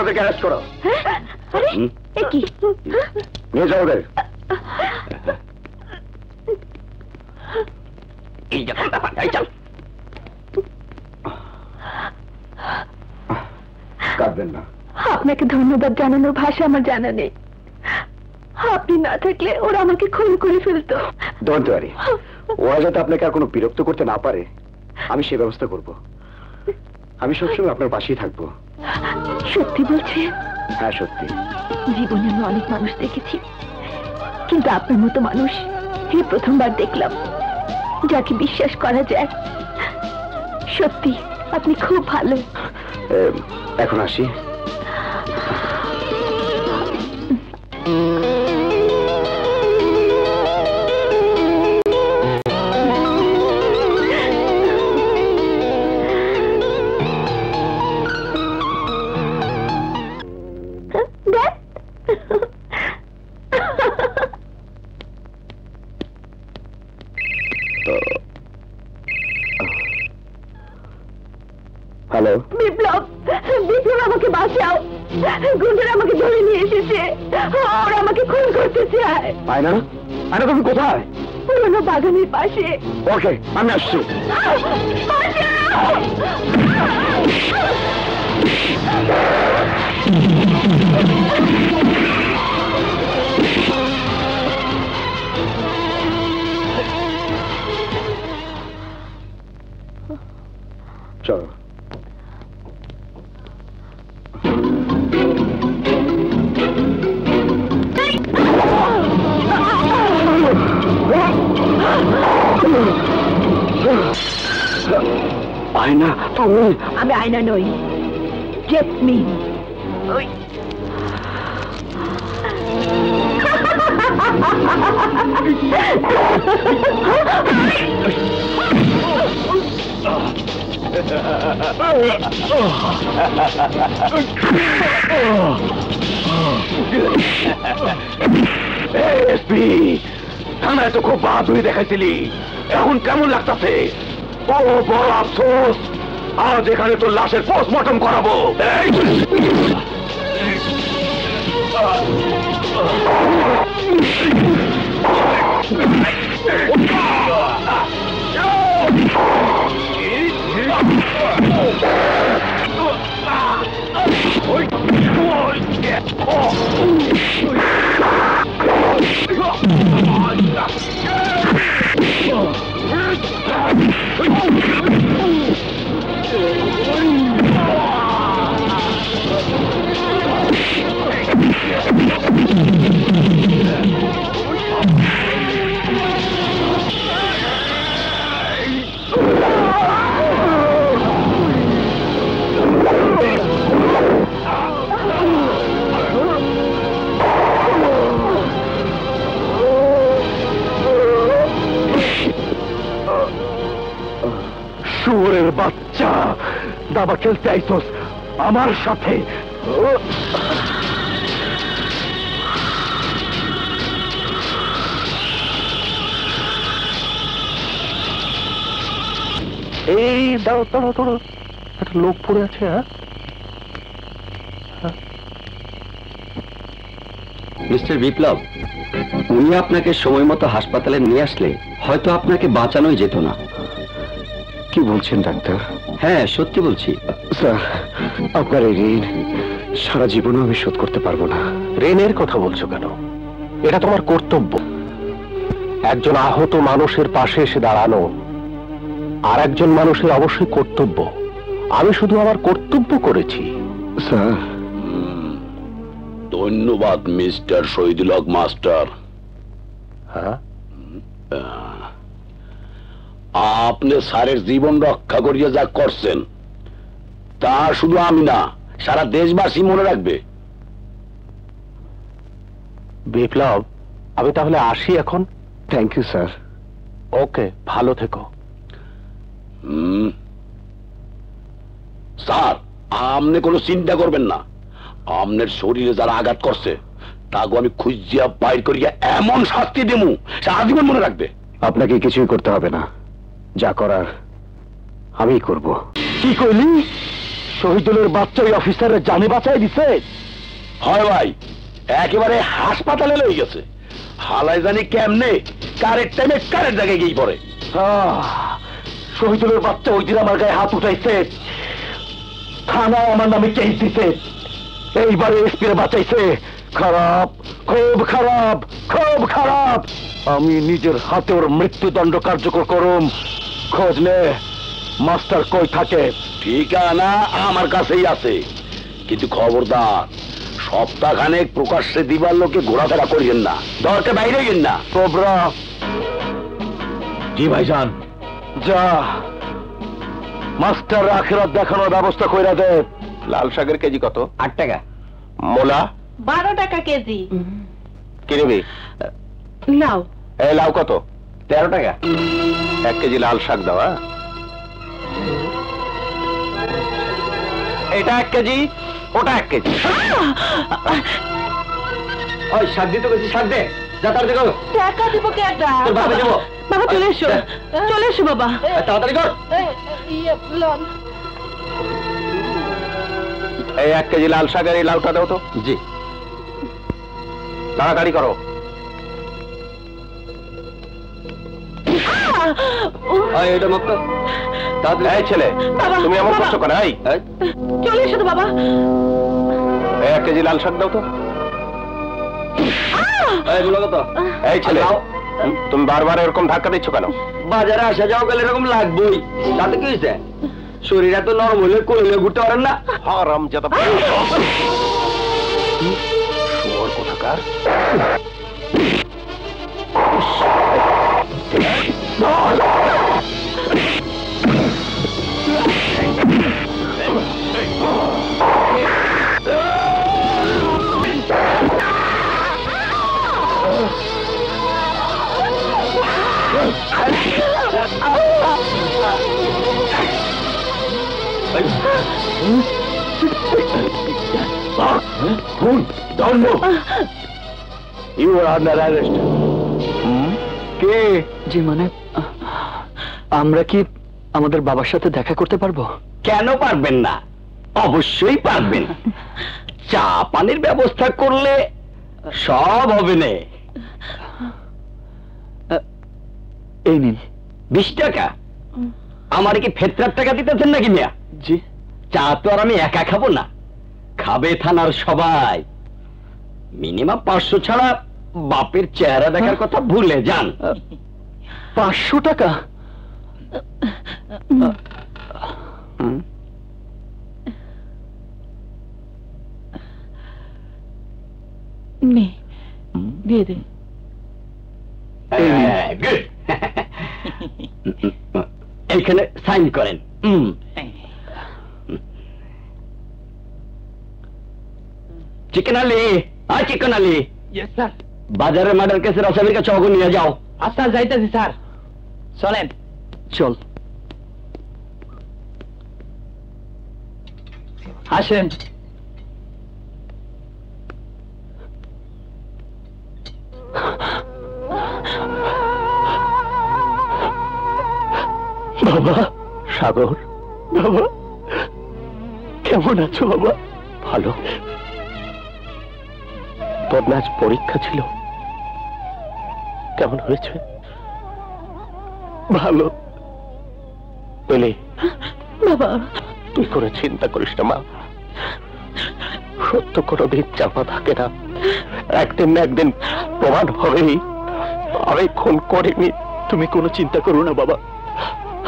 ওদেরকে অ্যারেস্ট করো। আরে এ কি? নিয়ে যাও ওদের। এই যখন ব্যাপার, এই চল। কাঁদবেন না। আপনাকে ধন্যবাদ জানানোর ভাষা আমার জানা নেই, আপনি না থাকলে ওরা আমাকে খুন করে ফেলতো। ডোন্ট ওয়ারি, ওরা যাতে আপনাকে আর কোনো বিরক্ত করতে না পারে আমি সে ব্যবস্থা করব। আমি সবসময় আপনার পাশেই থাকবো। সত্যি বলছে? হ্যাঁ সত্যি। জীবনে আমি অনেক মানুষ দেখেছি, কিন্তু আপনার মতো মানুষ এই প্রথমবার দেখলাম, যাকে বিশ্বাস করা যায়। সত্যি আপনি খুব ভালো। এখন আসি। হ্যালো বিপ্লব, বিপ্লব আমাকে বাঁচাও, গুন্ডারা আমাকে ধরে নিয়ে এসেছে, ওরা আমাকে খুন করতে চায়। আয়না, আয়না তুমি কোথায়? পুরোনো বাগানের পাশে। ওকে, আমি আসছি। চলো। আয়না, আমি আয়না নই, জেসমিন। এসপি, থানায় তো খুব বাহাদুরি দেখাইছিলি, এখন কেমন লাগতাছে? ও বড় আফসোস, আজ এখানে তোর লাশের পোস্টমর্টম করাবো। ওই দিলাম। শুয়োরের বাচ্চা, দাবা খেলতে আইছস আমার সাথে? এই দাঁড়ো দাঁড়ো দাঁড়ো, একটা লোক পড়ে আছে। মিস্টার বিপ্লব, উনি আপনাকে সময় মতো হাসপাতালে নিয়ে আসলে হয়তো আপনাকে বাঁচানোই যেত না। কি বলছেন ডাক্তার? হ্যাঁ, সত্যি বলছি। স্যার, আপনার এই ঋণ সারা জীবনও আমি শোধ করতে পারবো না। ঋণের কথা বলছো কেন? এটা তোমার কর্তব্য। একজন আহত মানুষের পাশে এসে দাঁড়ানো আর একজন মানুষের অবশ্যই কর্তব্য। আমি শুধু আমার কর্তব্য করেছি। স্যার, ধন্যবাদ মিস্টার শহীদুল হক মাস্টার। হ্যাঁ, আপনি স্যারের জীবন রক্ষা করিয়া যা করছেন তা শুধু আমি না, সারা দেশবাসী মনে রাখবে। বিপ্লব, আমি তাহলে আসি এখন। Thank you sir. ওকে, ভালো থেকো। স্যার, আপনি কোনো চিন্তা করবেন না। আপনার শরীরে যারা আঘাত করছে তাকে আমি খুঁজিয়া বাইর করিয়া এমন শাস্তি দেবো সারা জীবন মনে রাখবে। আপনাকে কিছুই করতে হবে না, যা করার আমি করব। কি কইলি? শহীদুলের বাচ্চা ওই অফিসারের জানে বাঁচাই দিছে? হয় ভাই, একেবারে হাসপাতালে লই গেছে। হালাই জানি কেমনে কারের টাইমে কারের জায়গায় গিয়ে পড়ে। শহীদুলের বাচ্চা ওই দিন আমার গায়ে হাত উঠাইছে, থানায় আমার নামে কেস দিছে। এইবারে এসপিরে বাঁচাইছে। খারাপ, খুব খারাপ, খুব খারাপ। আমি নিজের হাতে ওর মৃত্যুদণ্ড কার্যকর করুম। খোঁজ নে মাস্টার কই থাকে। ঠিকানা আমার কাছেই আছে, কিন্তু খবরদার সপ্তাহখানেক প্রকাশ্যে দিবার লোকে ঘোরাফেরা করিয়েন না, দরকার বাইরে গেন না। কোবরা। জি ভাইজান। যা মাস্টার আখেরাত দেখানোর ব্যবস্থা কইরা দে। লাল শাকের কেজি কত? 8 টাকা। মোলা 12 টাকা কেজি। কি নিবি? লাউ। এই লাউ কত? 13 টাকা। 1 কেজি লাল শাক দাও। এটা 1 কেজি, ওটা 1 কেজি। ওই শাক দিতে গেছি, শাক দে। যা তাড়াতাড়ি কর। টাকা দিব কে একটা? তোর বাবা দেবো। বাবা চলে এসো, চলে এসো বাবা। তাড়াতাড়ি কর। এই 1 কেজি লাল শাকের এই লাউটা দাও তো। জি। তাড়াতাড়ি করো। এটা মাত্র তাড়াতাড়ি। এই ছেলে, বাবা, তুমি এমন বাবা। করছো কেন? এই চলে এসো তো বাবা। 1 কেজি লাল শাক দাও তো। এগুলো কত? এই ছেলে, তুমি বারবার এরকম ধাক্কা দিচ্ছ কেন? বাজারে আসা যাও গেলে এরকম লাগবেই, তাতে কি হয়েছে? শরীর এত নরম হলে কোলে ঘুরতে পারেন না। হারাম জাদা শুয়োর কোথাকার। You are under arrest. কে? জি মানে আমরা কি আমাদের বাবার সাথে দেখা করতে পারবো? কেন পারবেন না? অবশ্যই পারবেন। চা পানির ব্যবস্থা করলে সব হবে না। এই নিন। 20 টাকা? আমার কি ফেতরার টাকা দিতেছেন নাকি মিয়া? জি। চা তো আর আমি একা খাবো না, খাবে থানার সবাই। মিনিমাম 500 ছাড়া বাপের চেহারা দেখার কথা ভুলে যান। 500 টাকা? নে দিয়ে দে। এইখানে সাইন করেন। চিকেন আলী, আর চিকেন আলী, স্যার। বাজারের মার্ডার কেসের আসামির কাছে অগু নিয়ে যাও। আচ্ছা যাইতেছি স্যার, চলেন। চল। আসেন। বাবা। সাগর, বাবা কেমন আছো বাবা? ভালো। তোর না আজ পরীক্ষা ছিল, কেমন হয়েছে? ভালো। পেলে বাবা, তুই করে চিন্তা করিস না মা, সত্য কোনোদিন চাপা থাকে না, একদিন না একদিন প্রমাণ হবেই আমি খুন করিনি। তুমি কোনো চিন্তা করো না বাবা,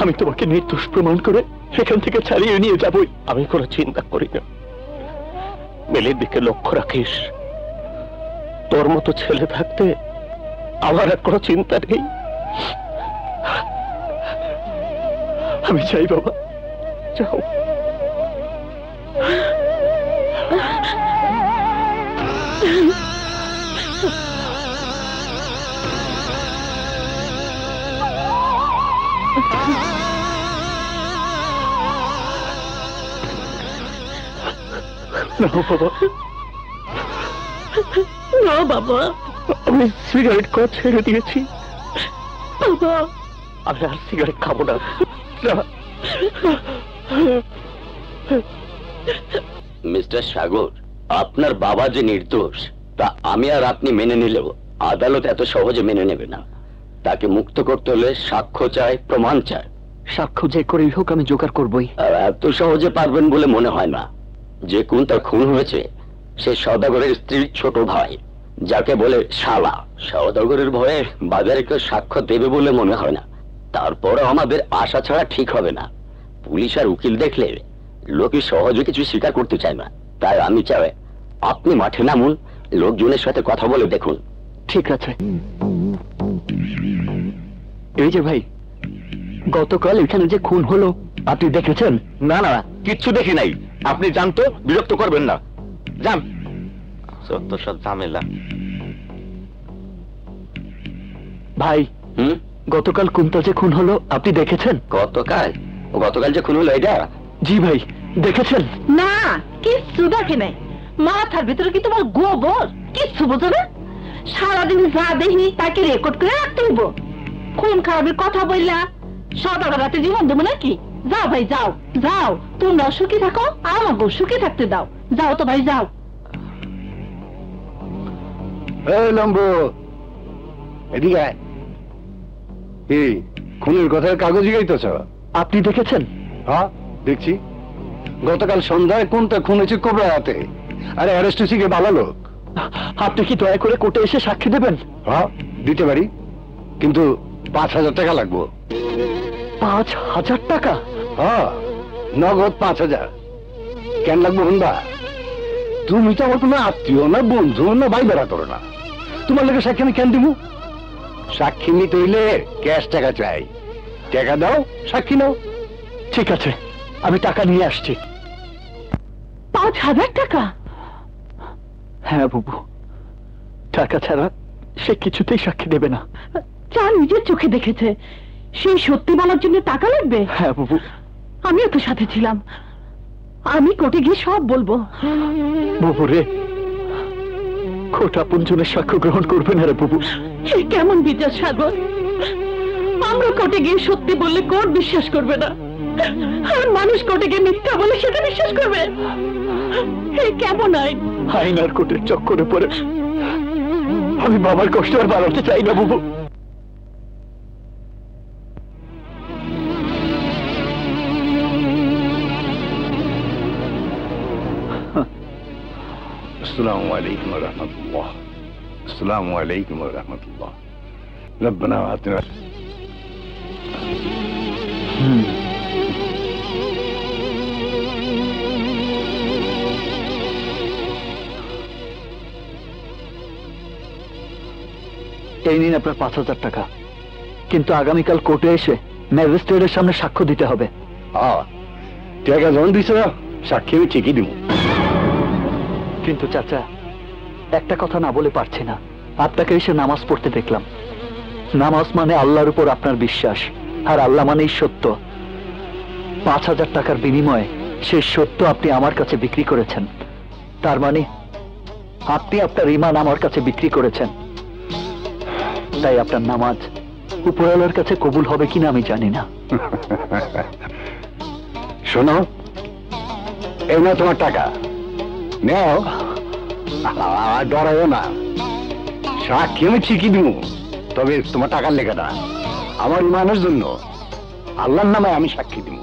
আমি তোমাকে নির্দোষ প্রমাণ করে সেখান থেকে ছাড়িয়ে নিয়ে যাবই। আমি কোনো চিন্তা করি না। মেলের দিকে লক্ষ্য রাখিস। তোর মতো ছেলে থাকতে আমার আর কোনো চিন্তা নেই। আমি চাই বাবা, যাও। না বাবা, আমি সিগারেট খাওয়া ছেড়ে দিয়েছি। বাবা আমি আর সিগারেট খাবো না। মিস্টার সাগর, আপনার বাবা যে নির্দোষ তা আমি আর আপনি মেনে নিলেও আদালত এত সহজে মেনে নেবে না। তাকে মুক্ত করতে হলে সাক্ষ্য চাই, প্রমাণ চাই। সাক্ষ্য যে করেই হোক আমি জোগাড় করবই। আর এত সহজে পারবেন বলে মনে হয় না। যে কোন তার খুন হয়েছে সে সওদাগরের স্ত্রীর ছোট ভাই, যাকে বলে শালা। সওদাগরের ভয়ে বাজারে কেউ সাক্ষ্য দেবে বলে মনে হয় না। তারপরে আমাদের আশা ছাড়া ঠিক হবে না। পুলিশ আর উকিল দেখলে লোকে সহজে কিছু স্বীকার করতে চায় না। তাই আমি চাই আপনি মাঠে নামুন, লোকজনের সাথে কথা বলে দেখুন। ঠিক আছে। এই যে ভাই, গতকাল এখানে যে খুন হলো আপনি দেখেছেন? না না, কিচ্ছু দেখি নাই। আপনি যান তো, বিরক্ত করবেন না, যান। সত্য সব ঝামেলা। ভাই, গতকাল কুন্তল যে খুন হলো আপনি দেখেছেন? গতকাল যে খুন হলো এটা? জি ভাই, দেখেছেন? না, কিচ্ছু দেখে নাই। মাথার ভিতরে কি তোমার গোবর? কিচ্ছু বোঝো না? সারাদিন যা দেখি তাকে রেকর্ড করে রাখতে হইব। খুন খারাপের কথা বললা সদাগর রাতে জীবন দেবো নাকি? যাও ভাই যাও, যাও। তোমরা সুখী থাকো, আমাকে সুখী থাকতে দাও। যাও তো ভাই, যাও। লম্বু, এদিকে এই খুনের কথার কাগজই গাইতেছ? আপনি দেখেছেন? হ্যাঁ দেখছি। গতকাল সন্ধ্যায় কোনটা খুন হয়েছে কোবরা হাতে, আরে অ্যারেস্ট হয়েছে গিয়ে ভালো লোক। আপনি কি দয়া করে কোর্টে এসে সাক্ষী দেবেন? হ্যাঁ দিতে পারি, কিন্তু 5,000 টাকা লাগবো। 5,000 টাকা? হ্যাঁ, নগদ 5,000। কেন লাগবো শুনবা? তুমি তো আমার কোনো আত্মীয় না, বন্ধু না, ভাই বেড়া করো না। তোমার লোকের সাক্ষী আমি কেন দিব? সাক্ষী নিতে হইলে ক্যাশ টাকা চাই। টাকা দাও, সাক্ষী নাও। ঠিক আছে, আমি টাকা নিয়ে আসছি। 5,000 টাকা? হ্যাঁ বুবু, টাকা ছাড়া সে কিছুতেই সাক্ষী দেবে না। যা নিজের চোখে দেখেছে সেই সত্যি বলার জন্য টাকা লাগবে? হ্যাঁ বুবু। আমিও তো সাথে ছিলাম, আমি কোর্টে গিয়ে সব বলবো। বুবু রে, কোর্ট আপনজনের সাক্ষ্য গ্রহণ করবে না রে বুবু। এই কেমন বিচার সাগর? আমরা কোর্টে গিয়ে সত্যি বললে কোর্ট বিশ্বাস করবে না, আর মানুষ কোর্টে গিয়ে মিথ্যা বলে সেটা বিশ্বাস করবে। এই কেমন আইন? আইন আর কোর্টের চক্করে পড়ে আমি বাবার কষ্ট আর বাড়াতে চাই না বুবু। আসসালামু আলাইকুম ওয়া রাহমাতুল্লাহ। আসসালামু আলাইকুম ওয়া রাহমাতুল্লাহ। রব্বানা আতিনা। এই নিন আপনার 5,000 টাকা, কিন্তু আগামীকাল কোর্টে এসে ম্যাজিস্ট্রেটের সামনে সাক্ষ্য দিতে হবে। টাকা যখন দিছ সাক্ষী আমি ঠিকই দিব। কিন্তু চাচা, একটা কথা না বলে পারছি না। আপনাকে এসে নামাজ পড়তে দেখলাম। নামাজ মানে আল্লাহর উপর আপনার বিশ্বাস, আর আল্লাহ মানেই সত্য। 5,000 টাকার বিনিময়ে সেই সত্য আপনি আমার কাছে বিক্রি করেছেন। তার মানে আপনি আপনার ঈমান আমার কাছে বিক্রি করেছেন। তাই আপনার নামাজ উপরওয়ালার কাছে কবুল হবে কিনা আমি জানি না। শোনো, এই না তোমার টাকা, নেও, ডরাইও না। সাক্ষী আমি ঠিকই দিব, তবে তোমার টাকার লেখাটা আমার ইমানের জন্য, আল্লাহর নামে আমি সাক্ষী দিব।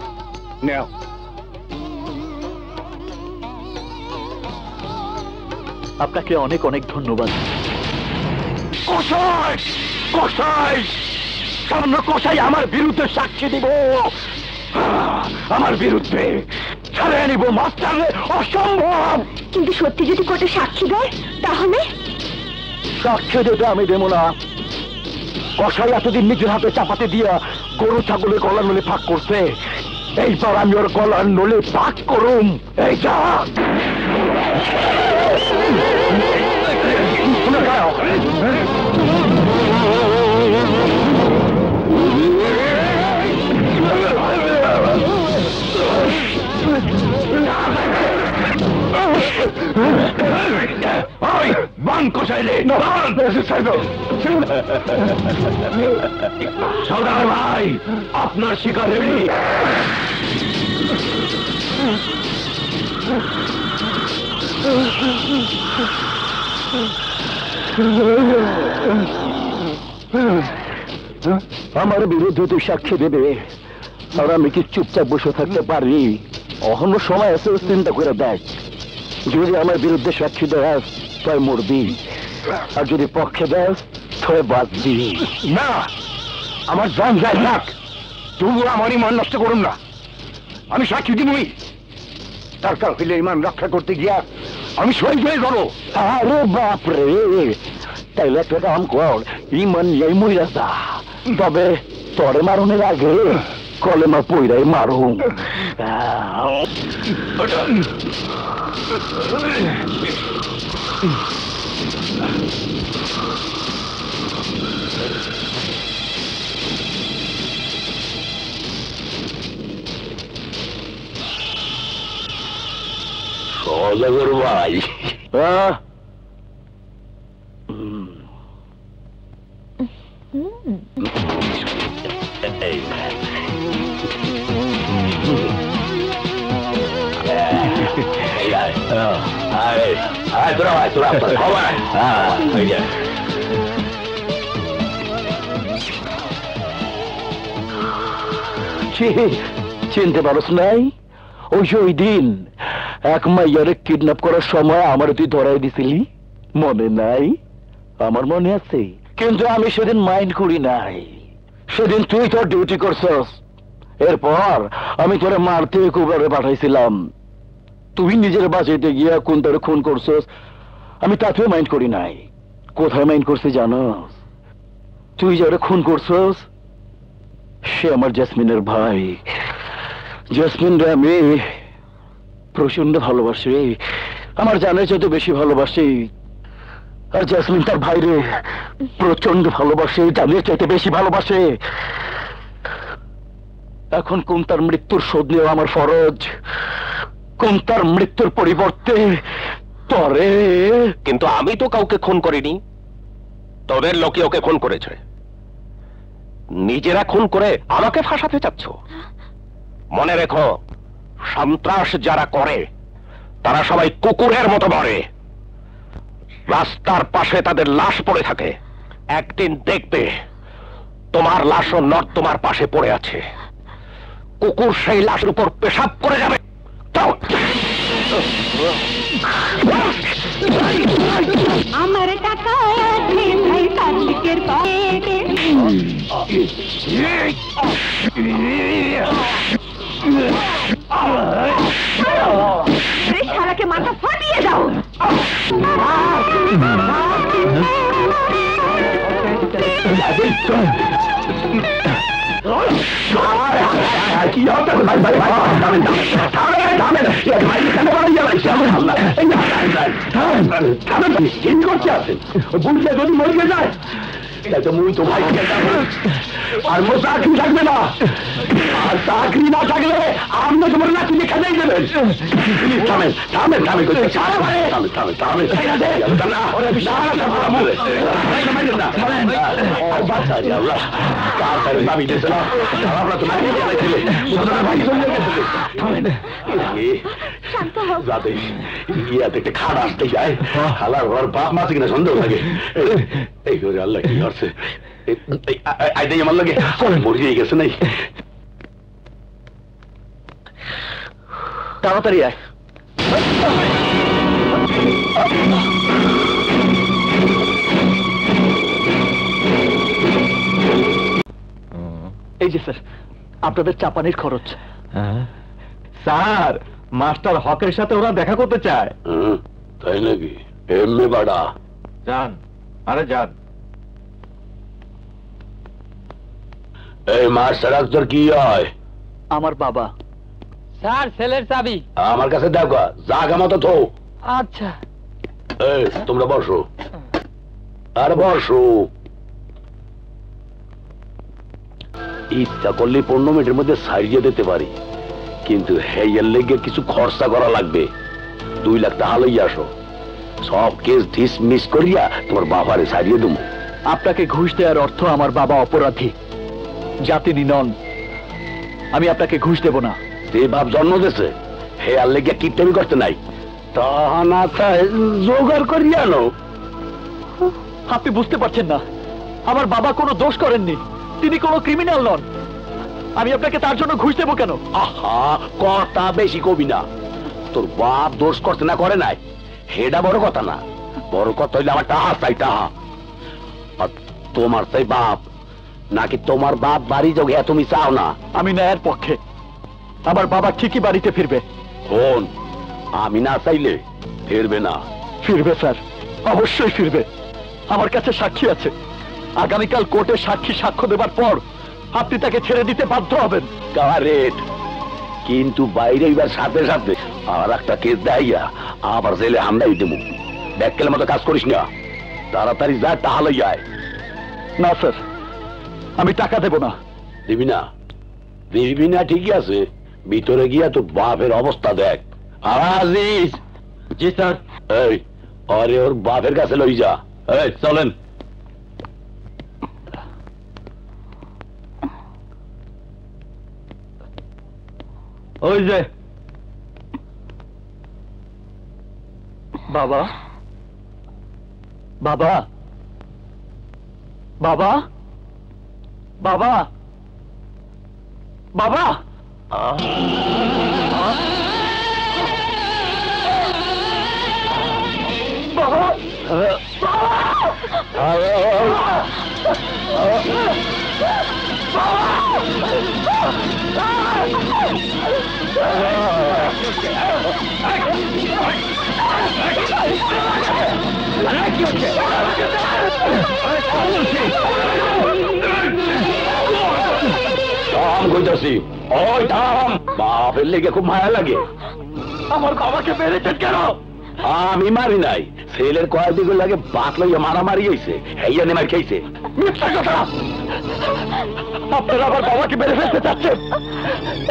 নেও। আপনাকে অনেক অনেক ধন্যবাদ। কসাই, কসাই, সামান্য কসাই আমার বিরুদ্ধে সাক্ষী দিব, আমার বিরুদ্ধে ছাড়ে নিব মাস্টার, অসম্ভব। কিন্তু সত্যি যদি কোর্টে সাক্ষী দেয় তাহলে? সাক্ষী দিতে আমি দেব না। কসাই এতদিন নিজের হাতে চাপাতে দিয়া গরু ছাগলের গলার নলে ফাঁক করছে, এইবার আমি ওর গলার নলে ফাঁক করুম। এই যা বান কসাইলে সর্দার ভাই, আপনার শিকার রেডি। আমার বিরুদ্ধে তুই সাক্ষী দেবে, আর আমি কি চুপচাপ বসে থাকতে পারি? অহন্য সময় আছে, চিন্তা করে দেখ। যদি আমার বিরুদ্ধে সাক্ষী দেয় তাই মরবি, আর যদি পক্ষে দেয় তাই বাঁচবি। না, আমার জান যায় থাক, তবু আমার ইমান নষ্ট করুন না। আমি সাক্ষী দিবই, দরকার হইলে ইমান রক্ষা করতে গিয়া আমি শহীদ হয়ে যাবো। আরে বাপরে, তাইলে একটা কাম কর, ইমান যাই মইরা যা, তবে তরে মারণের আগে কলেমা পইরাই মারুম। সদাগর ভাই, চিনতে পারস নাই? ওই দিন এক মাইয়ারে কিডন্যাপ করার সময় আমার তুই ধরাই দিছিলি, মনে নাই? আমার মনে আছে, কিন্তু আমি সেদিন মাইন্ড করি নাই। সেদিন তুই তোর ডিউটি করছস, এরপর আমি তোরে মারতে কুবারে পাঠাইছিলাম। তুই নিজের বাঁচাইতে গিয়া কোন তোরে খুন করছস, আমি তাতেও মাইন্ড করি নাই। কোথায় মাইন্ড করছি জানস? তুই যারা খুন করছস সে আমার জেসমিনের ভাই। জেসমিন রে আমি প্রচন্ড ভালোবাসি, আমার জানের চাইতে বেশি ভালোবাসি। আর জেসমিন তার ভাইরে প্রচন্ড ভালোবাসে, জানের চাইতে বেশি ভালোবাসে। এখন কোন তার মৃত্যুর শোধ নেওয়া আমার ফরজ, কোন তার মৃত্যুর পরিবর্তে তরে। কিন্তু আমি তো কাউকে খুন করিনি, তোদের লোকে ওকে খুন করেছে। নিজেরা খুন করে আমাকে ফাঁসাতে চাচ্ছ। মনে রেখো, সন্ত্রাস যারা করে তারা সবাই কুকুরের মতো মরে। রাস্তার পাশে তাদের লাশ পড়ে থাকে, একদিন দেখবে তোমার লাশও নর্দমার পাশে পড়ে আছে। কুকুর সেই লাশের উপর পেশাব করে যাবে। আমার টাকা আছে ভাই পাবলিকের পকেটে শালাকে মাথা ফাটিয়ে দাও কি হতো ভাই ভাই ভাই চিন্তা করতে আছেন বুঝলে যদি মরে যায় তো মুই তো ভাই আর মো চাকরি থাকবে না আর চাকরি না থাকলে আপনি তোমার নাকি খাজাই দেবেন থামেন থামেন থামেন একটা খাট আসতে যায় খালার ঘর বাপ মাসে কিনা সন্দেহ থাকে এই করে আল্লাহ কি করছে আইদাই আমার লাগে মরিয়ে গেছে নাই তাড়াতাড়ি আয় এই যে স্যার আপনাদের চাপানির খরচ। স্যার মাস্টার হকের সাথে ওরা দেখা করতে চায়। তাই নাকি? এমনি বাড়া যান, আরে যান। এই মাস্টার তোর কি হয়? আমার বাবা। স্যার ছেলের চাবি আমার কাছে দেখো, জাগা মতো থো। আচ্ছা এই তোমরা বসো, আর বসো। ইচ্ছা করলে 15 মিনিটের মধ্যে সারিয়ে দিতে পারি, কিন্তু হেয়ার লেগে কিছু খরচা করা লাগবে। 2 লাখ টাকা লইয়া আসো, সব কেস ডিসমিস করিয়া তোমার বাবারে সারিয়ে দেবো। আপনাকে ঘুষ দেওয়ার অর্থ আমার বাবা অপরাধী, জাতিনি নন। আমি আপনাকে ঘুষ দেব না। যে বাপ জন্ম দিয়েছে হেয়ার লেগে কিপটামি করতে নাই, তা না জোগাড় করিয়া আনো। আপনি বুঝতে পারছেন না, আমার বাবা কোনো দোষ করেননি, তিনি কোনো ক্রিমিনাল নন। আমি আপনাকে তার জন্য ঘুষ দেবো কেন? আহা, কথা বেশি কবি না। তোর বাপ দোষ করতে না করে নাই, হেডা বড় কথা না। বড় কথা হইলে আমার টাহা চাই, টাহা। আর তোমার চাই বাপ, নাকি তোমার বাপ বাড়ি যোগে তুমি চাও না? আমি ন্যায়ের পক্ষে, আমার বাবা ঠিকই বাড়িতে ফিরবে। শোন, আমি না চাইলে ফিরবে না। ফিরবে স্যার, অবশ্যই ফিরবে। আমার কাছে সাক্ষী আছে। আগামীকাল কোর্টে সাক্ষী সাক্ষ্য দেবার পর আপনি তাকে ছেড়ে দিতে বাধ্য হবেন। কারেক্ট, কিন্তু বাইরে এবার সাথে সাথে আর একটা কেস দেয়া আবার জেলে হামলাই দেবো। ব্যাককেলের মতো কাজ করিস না, তাড়াতাড়ি যা টাহা লই যায়। না স্যার, আমি টাকা দেব না। দিবি না? দিবি না ঠিকই আছে, ভিতরে গিয়া তোর বাপের অবস্থা দেখ। আজিজ। জি স্যার। এই আরে ওর বাপের কাছে লই যা। এই চলেন। ওই যে বাবা, বাবা, বাবা, বাবা, বাবা। বাপের লেগে খুব মায়া লাগে। আমার বাবাকে মেরেছেন কেন? আমি মারি নাই, ছেলের কয়েকদিন লাগে বাত লইয়া মারামারি হয়েছে, হেইয়া নেমার খেয়েছে। মিথ্যা কথা! আপনারা আমার বাবাকে মেরে ফেলতে চাচ্ছেন।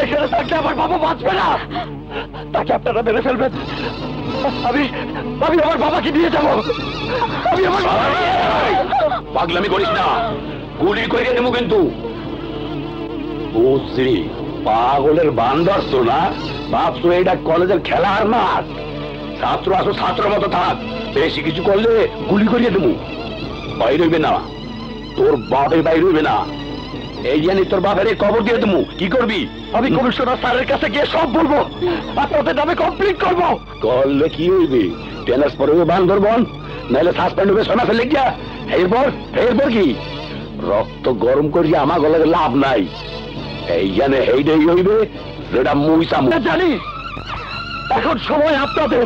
এখানে থাকলে আমার বাবা বাঁচবে না, তাকে আপনারা মেরে ফেলবেন। আমি আমার বাবাকে নিয়ে যাবো। আমি আমার বাবা। পাগলামি করিস না, গুলি করে নেবো কিন্তু। বুঝছি, পাগলের বান ধরছো না? ভাবছো এটা কলেজের খেলার মাঠ, ছাত্র আসো ছাত্র মতো থাক, বেশি কিছু করলে গুলি করিয়ে দেবো। বাইরে হইবে না, তোর বাপের বাইরে হইবে না। এই জানি তোর বাপের কবর দিয়ে দেবো। কি করবি? আমি কমিশনার স্যারের কাছে গিয়ে সব বলবো, আপনাদের নামে কমপ্লেইন করবো। করলে কি হইবে? ট্রান্সফার হবে বান্দরবন, নাহলে সাসপেন্ড হবে সোনা ফেলে গিয়া। এরপর কি রক্ত গরম করিয়া আমার গলে লাভ নাই। এই জানে এইটাই হইবে যেটা মুই জানি। এখন সময় আপনাদের,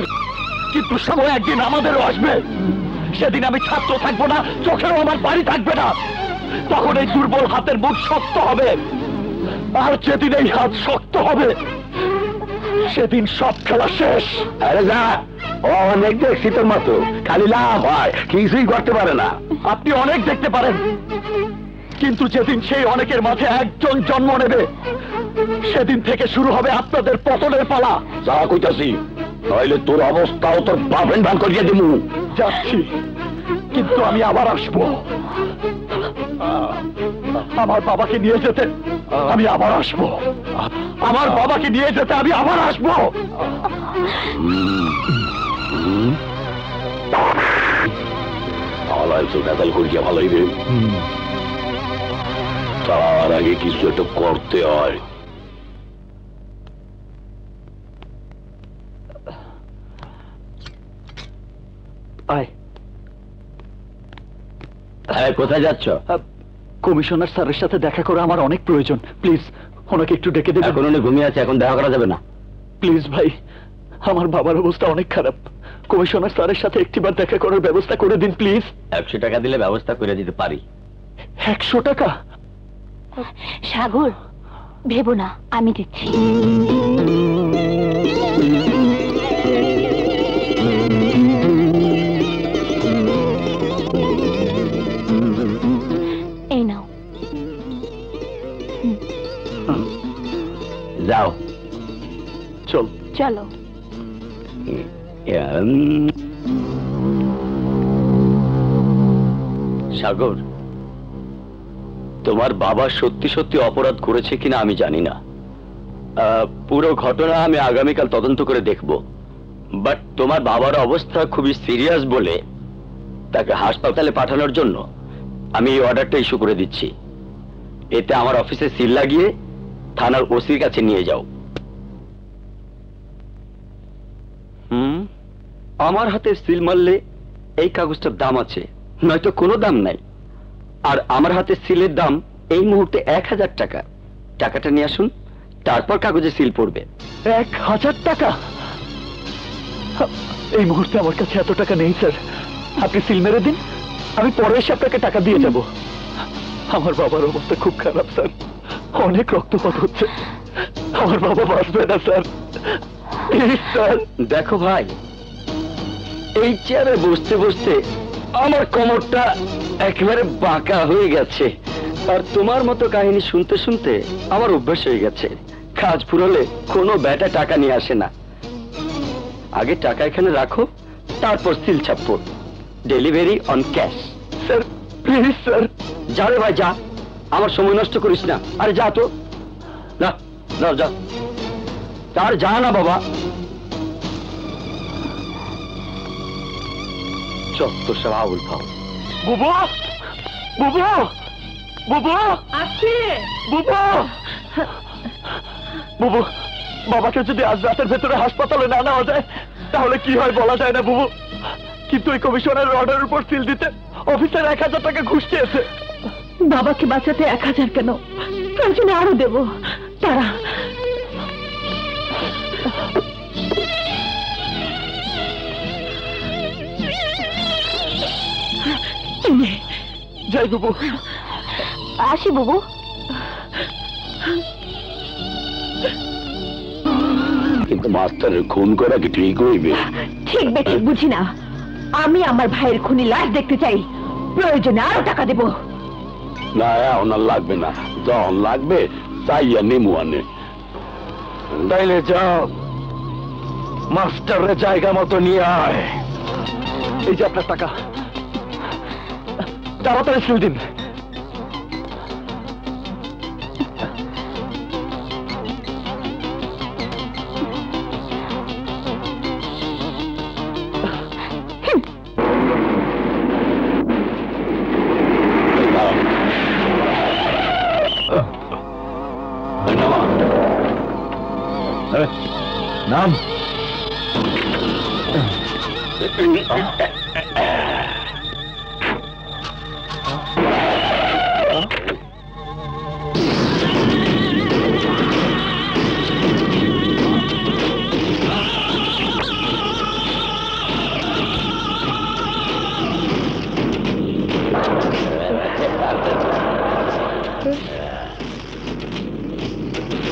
কিন্তু সময় একদিন আমাদেরও আসবে। সেদিন আমি ছাত্র থাকবো না, চোখেও আমার বাড়ি থাকবে না। তখন এই দুর্বল হাতের মুখ শক্ত হবে, আর যেদিন এই হাত শক্ত হবে সেদিন সব খেলা শেষ। আরে যা, অনেক দেখছি তোর মতো, খালি লাভ হয়, কিছুই করতে পারে না। আপনি অনেক দেখতে পারেন, কিন্তু যেদিন সেই অনেকের মাঝে একজন জন্ম নেবে সেদিন থেকে শুরু হবে আপনাদের পতনের পালা। যা কইতাছি, নইলে তোর অবস্থাও তোর বাপেন ভান করিয়ে দিমু। যাচ্ছি, কিন্তু আমি আবার আসবো। আমার বাবাকে নিয়ে যেতে আমি আবার আসবো। আমার বাবাকে নিয়ে যেতে আমি আবার আসবো। করিয়া ভালো হইবে, তার আগে কিছু একটা করতে হয়। কোথায় যাচ্ছ? কমিশনার স্যারের সাথে দেখা করা আমার অনেক প্রয়োজন, প্লিজ ওনাকে একটু ডেকে দেবেন। এখন উনি ঘুমিয়ে আছে, এখন দেখা করা যাবে না। প্লিজ ভাই, আমার বাবার অবস্থা অনেক খারাপ, কমিশনার স্যারের সাথে একটিবার দেখা করার ব্যবস্থা করে দিন প্লিজ। 100 টাকা দিলে ব্যবস্থা করে দিতে পারি। 100 টাকা? সাগর, ভেবো না, আমি দিচ্ছি। এই নাও। যাও, চলো। সাগর, তোমার বাবা সত্যি সত্যি অপরাধ করেছে কিনা আমি জানি না। পুরো ঘটনা আমি আগামীকাল তদন্ত করে দেখব, বাট তোমার বাবার অবস্থা খুবই সিরিয়াস বলে তাকে হাসপাতালে পাঠানোর জন্য আমি এই অর্ডারটা ইস্যু করে দিচ্ছি। এতে আমার অফিসে সিল লাগিয়ে থানার ওসির কাছে নিয়ে যাও। আমার হাতে সিল মারলে এই কাগজটার দাম আছে, নয়তো কোনো দাম নাই। আর আমার হাতে সিলের দাম এই মুহূর্তে 1000 টাকা। টাকাটা নিয়ে আসুন, তারপর কাগজে সিল পড়বে। 1000 টাকা? এই মুহূর্তে আমার কাছে এত টাকা নেই স্যার, আপনি সিল মেরে দিন, আমি পরে এসে আপনাকে টাকা দিয়ে যাব। আমার বাবার অবস্থা খুব খারাপ স্যার, অনেক রক্তপাত হচ্ছে, আমার বাবা বাঁচবে না স্যার। স্যার দেখো ভাই, এই চেয়ারে বসতে বসতে আমার কোমরটা একেবারে বাঁকা হয়ে গেছে, আর তোমার মতো কাহিনী শুনতে শুনতে আমার অভ্যাস হয়ে গেছে। কাজ ফুরলে কোনো ব্যাটা টাকা নিয়ে আসে না। আগে টাকা এখানে রাখো, তারপর সিল ছাপ্পো। Delivery on cash. Sir please sir. যা রে ভাই যা, আমার সময় নষ্ট করিস না। আরে যা তো, না না যা, তার যা না বাবা। চত্ব সব আউল ফাউল। বুবু, বুবু, বুবু আসছে। বুবু, বুবু, বাবাকে যদি আজ রাতের ভেতরে হাসপাতালে না নেওয়া যায় তাহলে কি হয় বলা যায় না বুবু, কিন্তু ওই কমিশনের অর্ডারের উপর সিল দিতে অফিসার 1000 টাকা ঘুষ চেয়েছে। বাবাকে বাঁচাতে 1000 কেন, প্রয়োজনে আরো দেব। তারা যাই বুবু। আসি বুবু। কিন্তু মাস্টারের খুন করা কি ঠিক হইবে? ঠিক বেঠিক বুঝি না, আমি আমার ভাইয়ের খুনি লাশ দেখতে চাই, প্রয়োজনে আরো টাকা দেব। না ওনার লাগবে না, যখন লাগবে চাইয়া নেমু আনে। তাইলে যাও, মাস্টারের জায়গা মতো নিয়ে আয়। এই যে আপনার টাকা, তাড়াতাড়ি সিল দিন। নাম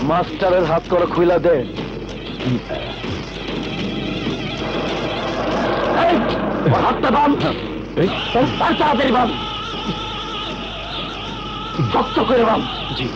মাস্টারের হাত করে খুইলা দে। হাতটা বাম, তাড়াতাড়ি বাম, শক্ত করে বাম। জি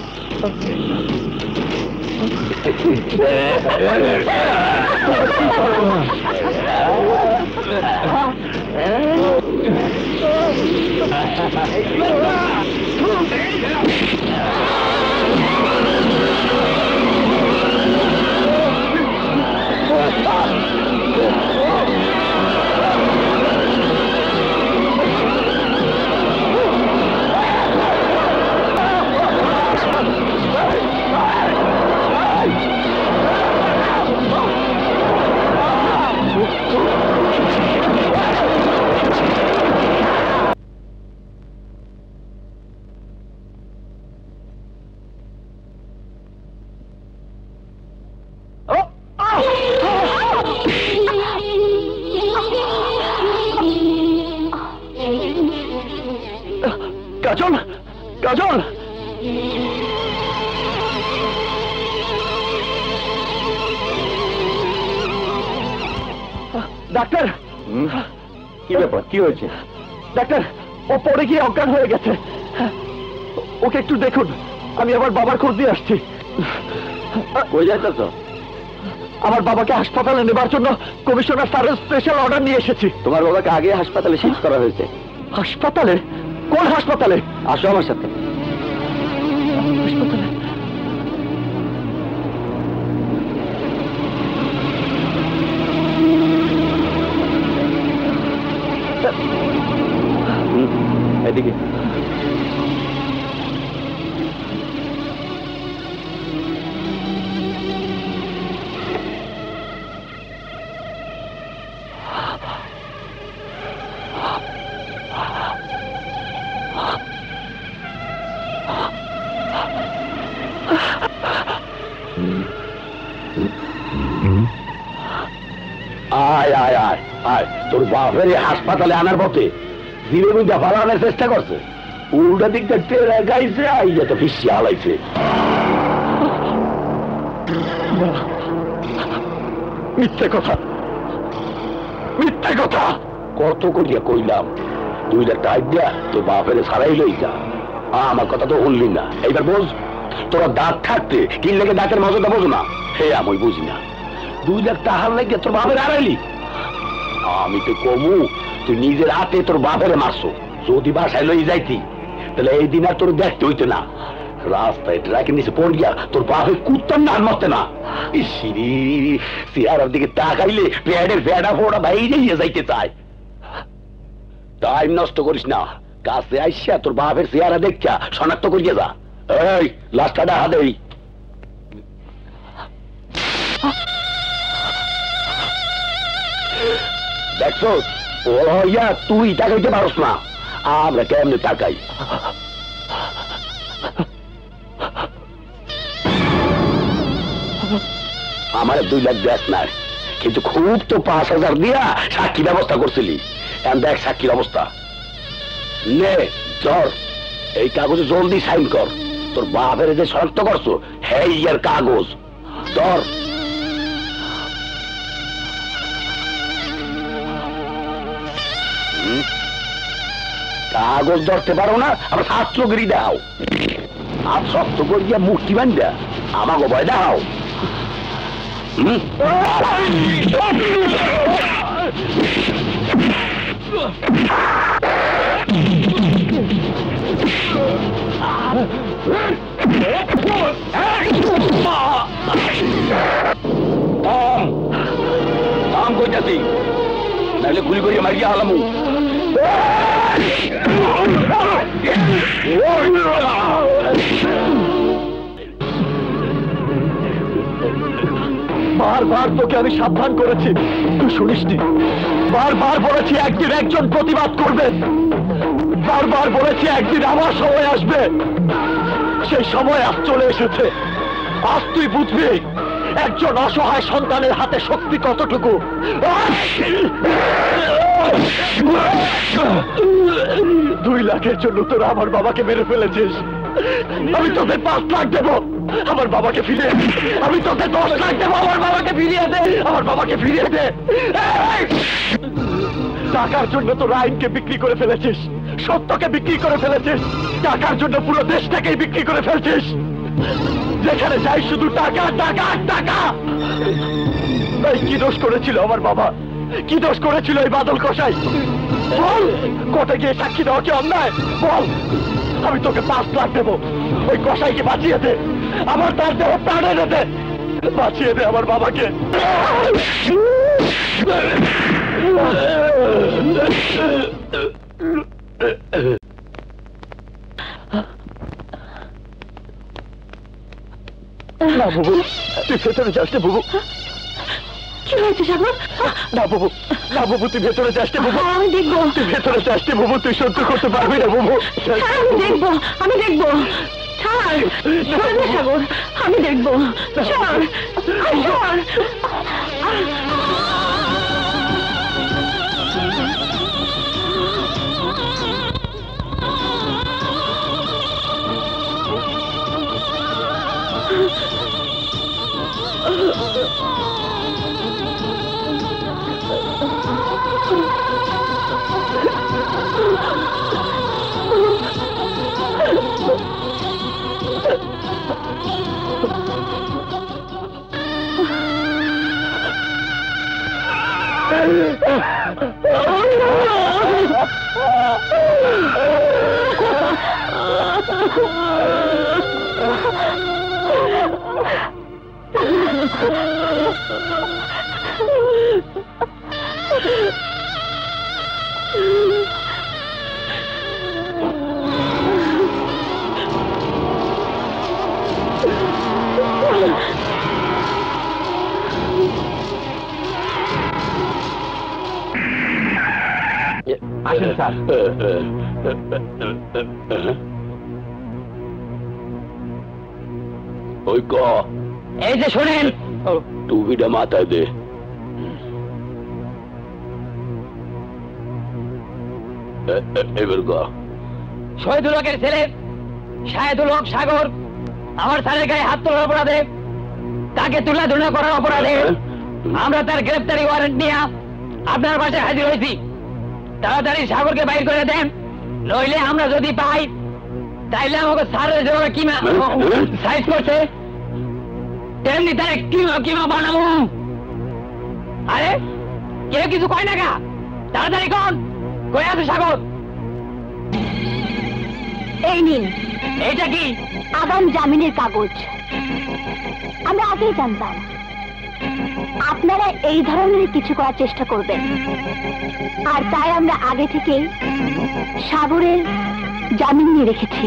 কাজল, কাজল, ডাক্তার। কি ব্যাপার, কি হয়েছে? ডাক্তার, ও পড়ে গিয়ে অজ্ঞান হয়ে গেছে। ওকে একটু দেখুন, আমি আমার বাবার খোঁজ দিয়ে আসছি। কই যাইতেছ? আমার বাবাকে হাসপাতালে নেবার জন্য কমিশনার স্যারের স্পেশাল অর্ডার নিয়ে এসেছি। তোমার বাবাকে আগে হাসপাতালে শিফট করা হয়েছে। হাসপাতালে? কোন হাসপাতালে? আসো আমার সাথে। হাসপাতালে? এদিকে। আয় আয় আয় আয়, তোর বাপের হাসপাতালে আনার পথে ধীরে ধীরে পালানোর চেষ্টা করছে, উল্টা দিকটা টেরা গাইছে, আইয়া তো ফিসি হালাইছে। মিথ্যে কথা, মিথ্যে কথা। কত করিয়া কইলাম, তুই একটা আইডিয়া তোর বাপের ছাড়াই লই যা। আমার কথা তো শুনলি না। এইবার বোঝ, তোরা দাঁত থাকতে কিন লেগে দাঁতের মজাটা বোঝো না। হে আমি বুঝি না, 2 লাখ টাকার লেগে তোর বাপের হারাইলি। আমি তো কমু, তুই নিজের হাতে তোর বাপের মারছো। যদি বাসায় লই যাইতি তাহলে এই দিন আর তোর দেখতে হইতো না। রাস্তায় ট্রাকের নিচে পড়িয়া তোর বাপের কুত্তার নাম মারতে না। ইসিরি চেহারার দিকে তাকাইলে প্যাডের ভেড়া ফোড়া বাইরে যাইতে চায়। টাইম নষ্ট করিস না, কাছে আইসা তোর বাপের চেহারা দেখা শনাক্ত করিয়া যা। এই লাস্টটা দেখা দেই। দেখছো, ও ইয়া তুই তাকাইতে পারস না, আমরা কেমনে তাকাই। আমার 2 লাখ ব্যাস নাই, কিন্তু খুব তো 5,000 দিয়া সাক্ষী ব্যবস্থা করছিলি। এখন দেখ সাক্ষীর অবস্থা। নে ধর, এই কাগজে জলদি সাইন কর। তোর বাপের যে শনাক্ত করছো হ্যাঁ ইয়ার কাগজ ধর। কাগজ ধরতে পারো না, আমার ছাত্রগিরি দাও। হাত শক্ত করিয়া মুক্তি বান্ধা আমাকে ভয় দাও। থাম কইতাছি, নাহলে গুলি করিয়া মারিয়া হালামু। বারবার তোকে আমি সাবধান করেছি, তুই শুনিসনি। বারবার বলেছি একদিন একজন প্রতিবাদ করবে, বারবার বলেছি একদিন আমার সময় আসবে, সেই সময় আজ চলে এসেছে। আজ তুই বুঝবি একজন অসহায় সন্তানের হাতে শক্তি কতটুকু। 2 লাখের জন্য তোরা আমার বাবাকে মেরে ফেলেছিস, আমি তোদের 5 লাখ দেবো আমার বাবাকে ফিরিয়ে দে। আমি তোদের 10 লাখ দেবো আমার বাবাকে ফিরিয়ে দে, আমার বাবাকে ফিরিয়ে দে। টাকার জন্য তোর আইনকে বিক্রি করে ফেলেছিস, সত্যকে বিক্রি করে ফেলেছিস, টাকার জন্য পুরো দেশটাকেই বিক্রি করে ফেলছিস। যেখানে যাই শুধু টাকা টাকা টাকা। তাই কি দোষ করেছিল আমার বাবা, কি দোষ করেছিল এই বাদল কসাই? বল, কোর্টে গিয়ে সাক্ষী দেওয়া কি অন্যায়? বল, আমি তোকে 5 লাখ দেবো, ওই কসাইকে বাঁচিয়ে দে, আমার তার দেহ প্রাণ এনে দে, বাঁচিয়ে দে আমার বাবাকে। না বাবু, তুই ভেতরে যাস না বাবু। কি হয়েছে সাগর? না বাবু, না বাবু, তুই ভেতরে যাস না বাবু। আমি দেখবো। তুই ভেতরে যাস না বাবু, তুই সহ্য করতে পারবি না বাবু। আমি দেখবো, আমি দেখবো। ছাড়, ছাড় না সাগর, আমি দেখবো। ছাড়, ছাড়। আসেন স্যার। ওই ক, এই যে শোনেন, টুপিটা মাথায় দে। এবার ক, শহীদুল হকের ছেলে শাহেদুল হক সাগর আমার স্যারের গায়ে হাত তোলার অপরাধে, তাকে তুলাধুলা করার অপরাধে আমরা তার গ্রেফতারি ওয়ারেন্ট নিয়ে আপনার বাসায় হাজির হয়েছি। তাড়াতাড়ি সাগরকে বাইর করে দেন, নইলে আমরা যদি পাই তাইলে আমাকে স্যারের জন্য কিমা সাইজ করছে তেমনি তার কিমা বানাবো। আরে কেউ কিছু কয় না গা, তাড়াতাড়ি কোন কই আছে সাগর? এই নিন। এইটা কি? আগাম জামিনের কাগজ। আমরা আগেই জানতাম আপনারা এই ধরনের কিছু করার চেষ্টা করবেন, আর তাই আমরা আগে থেকে সাগরের জামিন নিয়ে রেখেছি।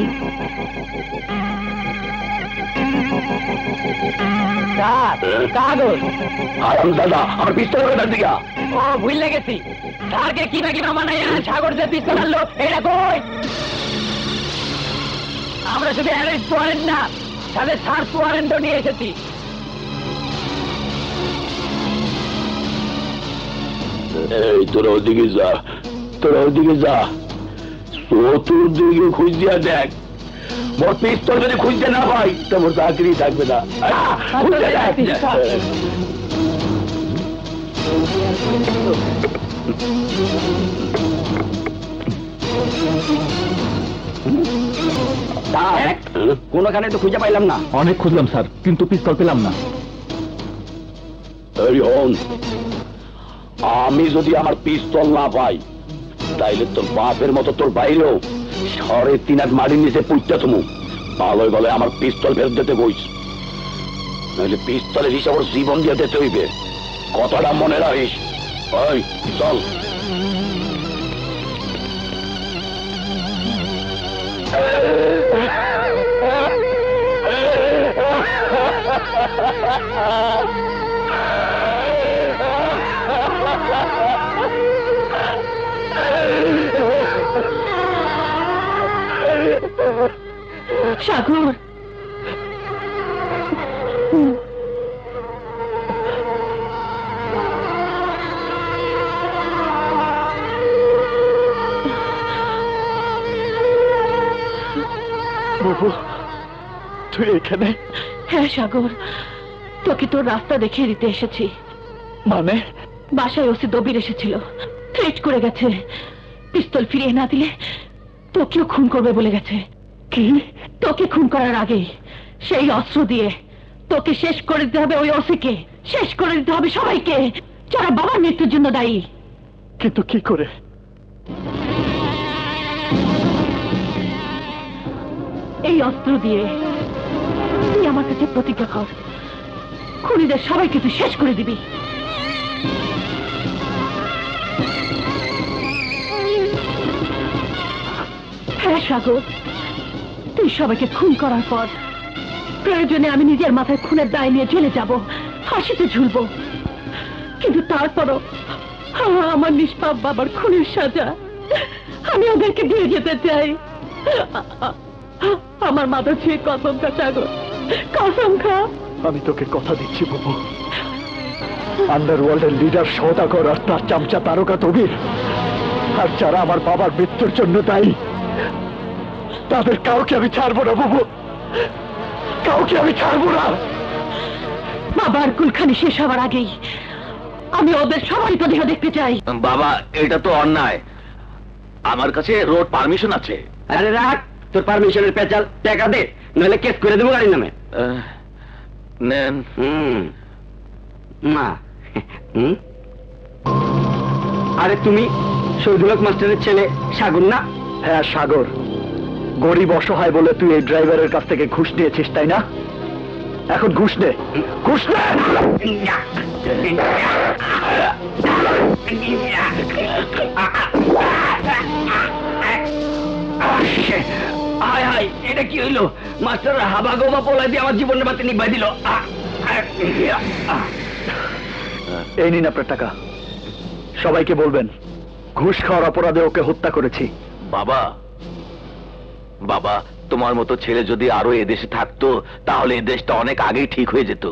কাগজ দাদা আমার পিস্তল দিকা। ও ভুলে গেছি, স্যারকে কিমা কিমা বানাই সাগর যে পিস্তল আনলো এটা কই? আমরা শুধু অ্যারেস্ট ওয়ারেন্ট না, তাহলে সার্চ ওয়ারেন্টও নিয়ে এসেছি। এই তোরা ওদিকে যা, তোরা ওদিকে যা, চতুর্দিকে খুঁজিয়া দেখ, মোর পিস্তল যদি খুঁজতে না পাই তো মোর চাকরি থাকবে না। খুঁজে দেখ। কোনখানে তো খুঁজে পাইলাম না। অনেক খুঁজলাম স্যার, কিন্তু পিস্তল পেলাম না। আমি যদি আমার পিস্তল না পাই তাইলে তোর বাপের মতো তোর বাইরেও 3.5 হাত মাটির নিচে পুঁততে তুমি ভালো বলে আমার পিস্তল ফেরত দিতে কইস, নাহলে পিস্তলের হিসাব জীবন দিয়ে দিতে হইবে। কথাটা মনে রাখিস। ওই চল। সাগর, বাবু তুই এখানে? হ্যাঁ সাগর, তোকে তোর রাস্তা দেখিয়ে দিতে এসেছি। মানে? বাসায় ওসি দবির এসেছিল, থ্রেট করে গেছে, পিস্তল ফিরিয়ে না দিলে তোকেও খুন করবে বলে গেছে। কি? তোকে খুন করার আগে সেই অস্ত্র দিয়ে তোকে শেষ করে দিতে হবে, ওই ওসিকে শেষ করে দিতে হবে, সবাইকে যারা বাবার মৃত্যুর জন্য দায়ী। কিন্তু কি করে? এই অস্ত্র দিয়ে তুই আমার কাছে প্রতিজ্ঞা কর, খুনিদের সবাইকে তুই শেষ করে দিবি। হ্যাঁ সাগর, তুই সবাইকে খুন করার পর প্রয়োজনে আমি নিজের মাথায় খুনের দায় নিয়ে চলে যাব, ফাঁসিতে ঝুলবো, কিন্তু তারপরও আমার নিষ্পাপ বাবার খুনের সাজা আমি ওদেরকে দিয়ে যেতে চাই। আমার মাথা ছুঁয়ে কসম খা সাগর, কসম খা। আমি তোকে কথা দিচ্ছি বাবু, আন্ডারওয়ার্ল্ডের লিডার সওদাগর আর তার চামচা তারকা তবির আর যারা আমার বাবার মৃত্যুর জন্য দায়ী, তাদের কাউকে আমি ছাড়বো না বাবু, কাউকে আমি ছাড়বো না। বাবার কুলখানি শেষ হওয়ার আগেই আমি ওদের সবারই তো দেহ দেখতে চাই। বাবা এটা তো অন্যায়, আমার কাছে রোড পারমিশন আছে। আরে রাখ তোর পারমিশনের পেঁচাল, টাকা দে নইলে কেস করে দেবো গাড়ির নামে। নেন। মা আরে তুমি শহীদুল হক মাস্টারের ছেলে সাগর না? হ্যাঁ সাগর, গরিব অসহায় বলে তুই এই ড্রাইভারের কাছ থেকে ঘুষ নিয়েছিস তাই না? এখন ঘুষ নে, ঘুষ নে। হায় হায়, এটা কি হইলো? মাস্টার হাবা গোবা পোলা দিয়ে আমার জীবনের বাতি নিভাই দিল। এই নিন আপনার টাকা, সবাইকে বলবেন ঘুষ খাওয়ার অপরাধে ওকে হত্যা করেছি। বাবা, বাবা তোমার মতো ছেলে যদি আরো এদেশে থাকতো তাহলে এই দেশটা অনেক আগেই ঠিক হয়ে যেত।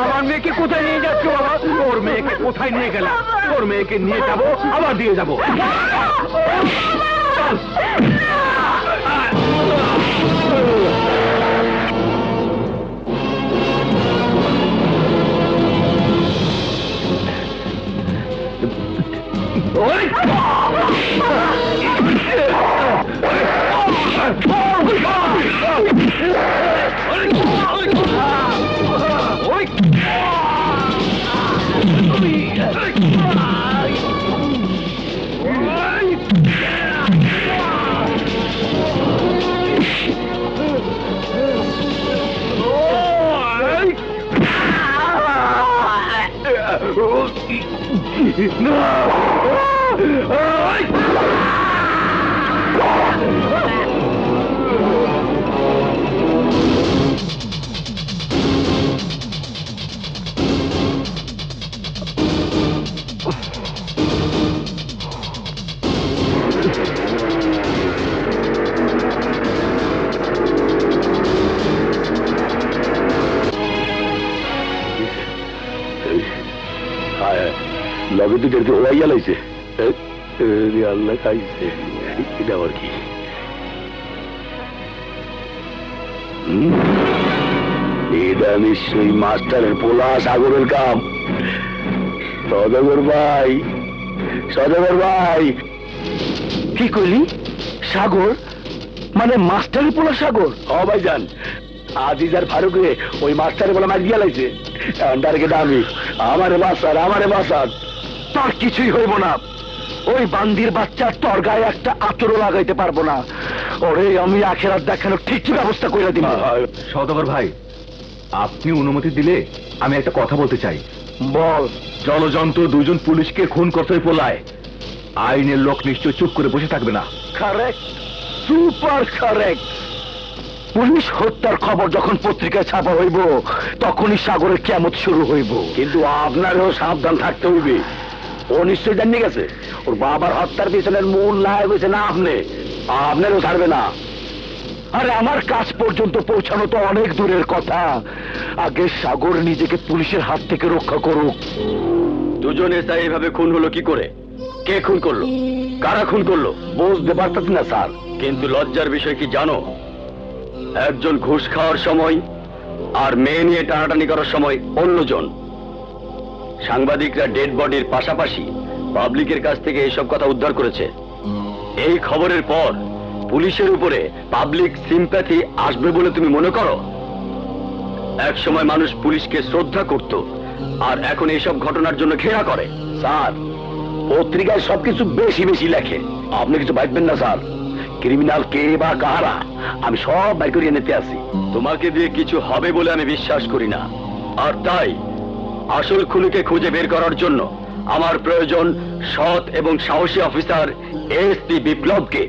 আমার মেয়েকে কোথায় নিয়ে যাচ্ছ বাবা? তোর মেয়েকে কোথায় নিয়ে গেলাম? তোর মেয়েকে নিয়ে যাবো আবার দিয়ে যাবো। লগে দুটোর ওয়াইয়া লাইছে, আল্লাহ খাইছে, এটা আবার কি? এটা নিশ্চয়ই মাস্টারের পোলা সাগরের কাম। সদাগর ভাই, সদাগর ভাই। কি কইলি? সাগর মানে মাস্টারের পোলা সাগর? ও ভাই যান, আজিজ আর ফারুক রে ওই মাস্টারের পোলা মার দিয়া লাইছে। টার্গেট আমি, আমারে বাসার, আমারে বাসার। তার কিছুই হইব না, ওই বান্দির বাচ্চার তোর গায়ে একটা আঁচড়ও লাগাইতে পারবো না। ওরে আমি আখেরাত দেখানো ঠিক ব্যবস্থা করে দিব। সওদাগর ভাই, আপনি অনুমতি দিলে আমি একটা কথা বলতে চাই। বল। জলযন্ত্র দুজন পুলিশকে খুন করতে পোলায় আইনের লোক নিশ্চয় চুপ করে বসে থাকবে না। Correct, super correct. পুলিশ হত্যার খবর যখন পত্রিকায় ছাপা হইব তখনই সাগরের কিয়ামত শুরু হইব। কিন্তু আপনারও সাবধান থাকতে হইবে। ও নিশ্চয় জানিয়ে গেছে ওর বাবার হত্যার পিছনের মূল নায়ক হয়েছে না আপনি। আপনারও ছাড়বে না। আরে আমার কাজ পর্যন্ত পৌঁছানো তো অনেক দূরের কথা। আগে সাগর নিজেকে পুলিশের হাত থেকে রক্ষা করুক। দুজনে তাই এভাবে খুন হলো কি করে? কে খুন করলো? কারা খুন করলো? বুঝতে পারতেছি না স্যার। কিন্তু লজ্জার বিষয় কি জানো? একজন ঘুষ খাওয়ার সময় আর মেয়ে নিয়ে টানাটানি করার সময় অন্যজন। সাংবাদিকরা ডেড বডির পাশাপাশি পাবলিকের কাছ থেকে এইসব কথা উদ্ধার করেছে। এই খবরের পর পুলিশের উপরে পাবলিক সিম্প্যাথি আসবে বলে তুমি মনে করো? এক সময় মানুষ পুলিশকে শ্রদ্ধা করত, আর এখন এইসব ঘটনার জন্য ঘৃণা করে। স্যার, পত্রিকায় সবকিছু বেশি বেশি লেখে। আপনি কিছু ভাববেন না স্যার। ক্রিমিনাল কে বা কারা আমি সব বাইর করিয়ে নিতে আসি। তোমাকে দিয়ে কিছু হবে বলে আমি বিশ্বাস করি না। আর তাই আসল খুনিকে খুঁজে বের করার জন্য আমার প্রয়োজন সৎ এবং সাহসী অফিসার এসপি বিপ্লবকে।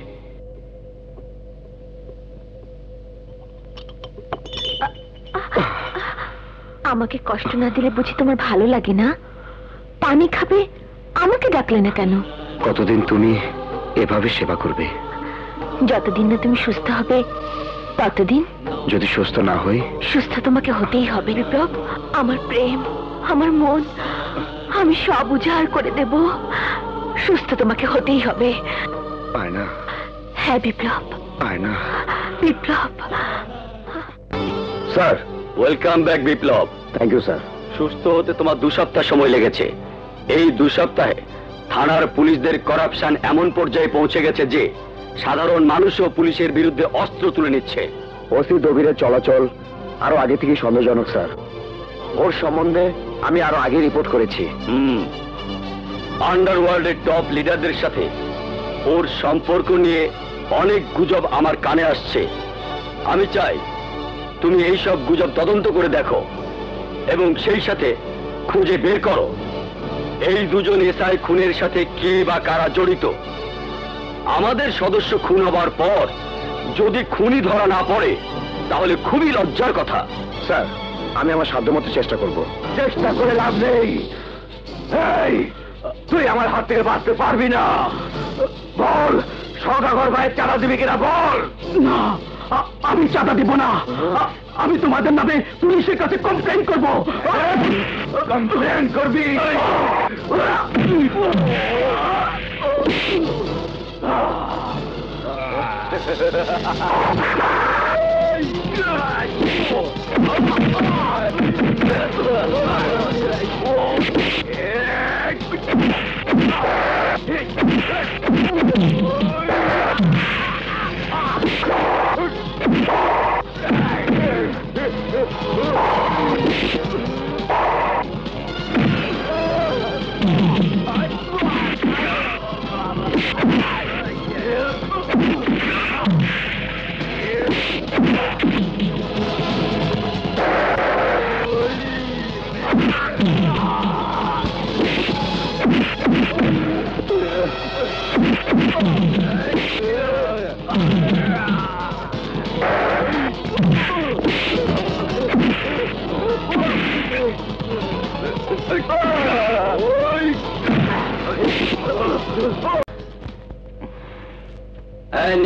আমাকে কষ্ট না দিলে বুঝি তোমার ভালো লাগে না? পানি খাবে, আমাকে ডাকলে না কেন? কতদিন তুমি এভাবে সেবা করবে? যতদিন না তুমি সুস্থ হবে ততদিন। যদি সুস্থ না হই? সুস্থ তোমাকে হতেই হবে বিপ্লব। আমার প্রেম, আমার মন, আমি সব উজাড় করে দেব। সুস্থ তোমাকে হতেই হবে। আয়না। হ্যাঁ বিপ্লব। আয়না। Biplob. Sir, welcome back Biplob. Thank you sir. সুস্থ হতে তোমার 2 সপ্তাহ সময় লেগেছে। এই 2 সপ্তাহে থানার পুলিশদের করাপশন এমন পর্যায়ে পৌঁছে গেছে যে সাধারণ মানুষও পুলিশের বিরুদ্ধে অস্ত্র তুলে নিচ্ছে। ওসি দবিরের চলাচল আরো আগে থেকে সন্দেহজনক স্যার। ওর সম্বন্ধে আমি আরো আগে রিপোর্ট করেছি। আন্ডারওয়ার্ল্ডের টপ লিডারদের সাথে ওর সম্পর্ক নিয়ে অনেক গুজব আমার কানে আসছে। আমি চাই তুমি এই সব গুজব তদন্ত করে দেখো এবং সেই সাথে খুঁজে বের করো এই দুজন এসআই খুনের সাথে কে বা কারা জড়িত। আমাদের সদস্য খুন হবার পর যদি খুনি ধরা না পড়ে তাহলে খুবই লজ্জার কথা। স্যার, আমি আমার সাধ্যমতো চেষ্টা করব। চেষ্টা করে লাভ নেই। এই, তুই আমার হাত থেকে বাঁচতে পারবি না। বল, সওদাগর ভাইয়ের চাঁদা দিবি কিনা বল। না, আমি চাঁদা দিব না। আমি তোমাদের নামে পুলিশের কাছে কমপ্লেন করব। কমপ্লেন করবি?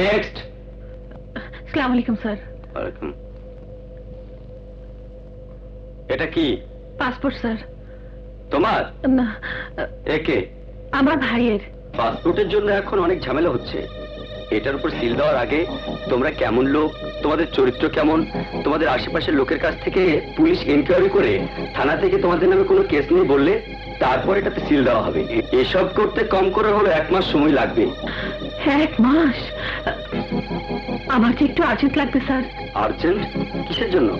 নেক্সট। আসসালামু আলাইকুম স্যার। এটা কি? Passport sir. তোমার? না, একে? আমার ভাইয়ের। পাসপোর্টের জন্য এখন অনেক ঝামেলা হচ্ছে। এটার উপর সিল দেওয়ার আগে তোমরা কেমন লোক, তোমাদের চরিত্র কেমন, তোমাদের আশেপাশের লোকের কাছ থেকে পুলিশ এনকোয়ারি করে থানা থেকে তোমাদের নামে কোনো কেস নেই বললে তারপর এটাতে সিল দেওয়া হবে। এসব করতে কম করে হলো 1 মাস সময় লাগবে। 1 মাস? আমার যে একটু আর্জেন্ট লাগবে স্যার। আর্জেন্ট? কিসের জন্য?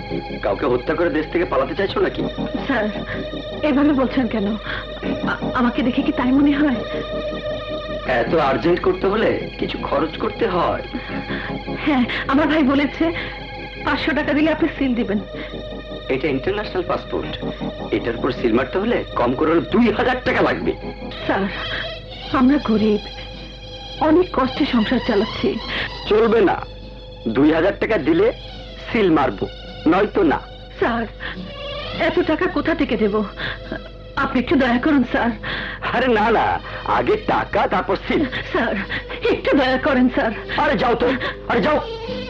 কাউকে হত্যা করে দেশ থেকে পালাতে চাইছো নাকি? স্যার, এভাবে বলছেন কেন? আমাকে দেখে কি তাই মনে হয়? এত আর্জেন্ট করতে হলে কিছু খরচ করতে হয়। হ্যাঁ, আমার ভাই বলেছে 500 টাকা দিলে আপনি সিল দিবেন। এটা ইন্টারন্যাশনাল পাসপোর্ট, এটার উপর সিল মারতে হলে কম করে 2000 টাকা লাগবে। স্যার, আমরা গরিব, অনেক কষ্টে সংসার চালাচ্ছি। চলবে না, 2000 টাকা দিলে সিল মারবো, নয়তো না। স্যার, এত টাকা কোথা থেকে দেব? আপনি একটু দয়া করুন স্যার। আরে না না, আগে টাকা তারপর সিল। স্যার, একটু দয়া করেন স্যার। আরে যাও তো, আরে যাও,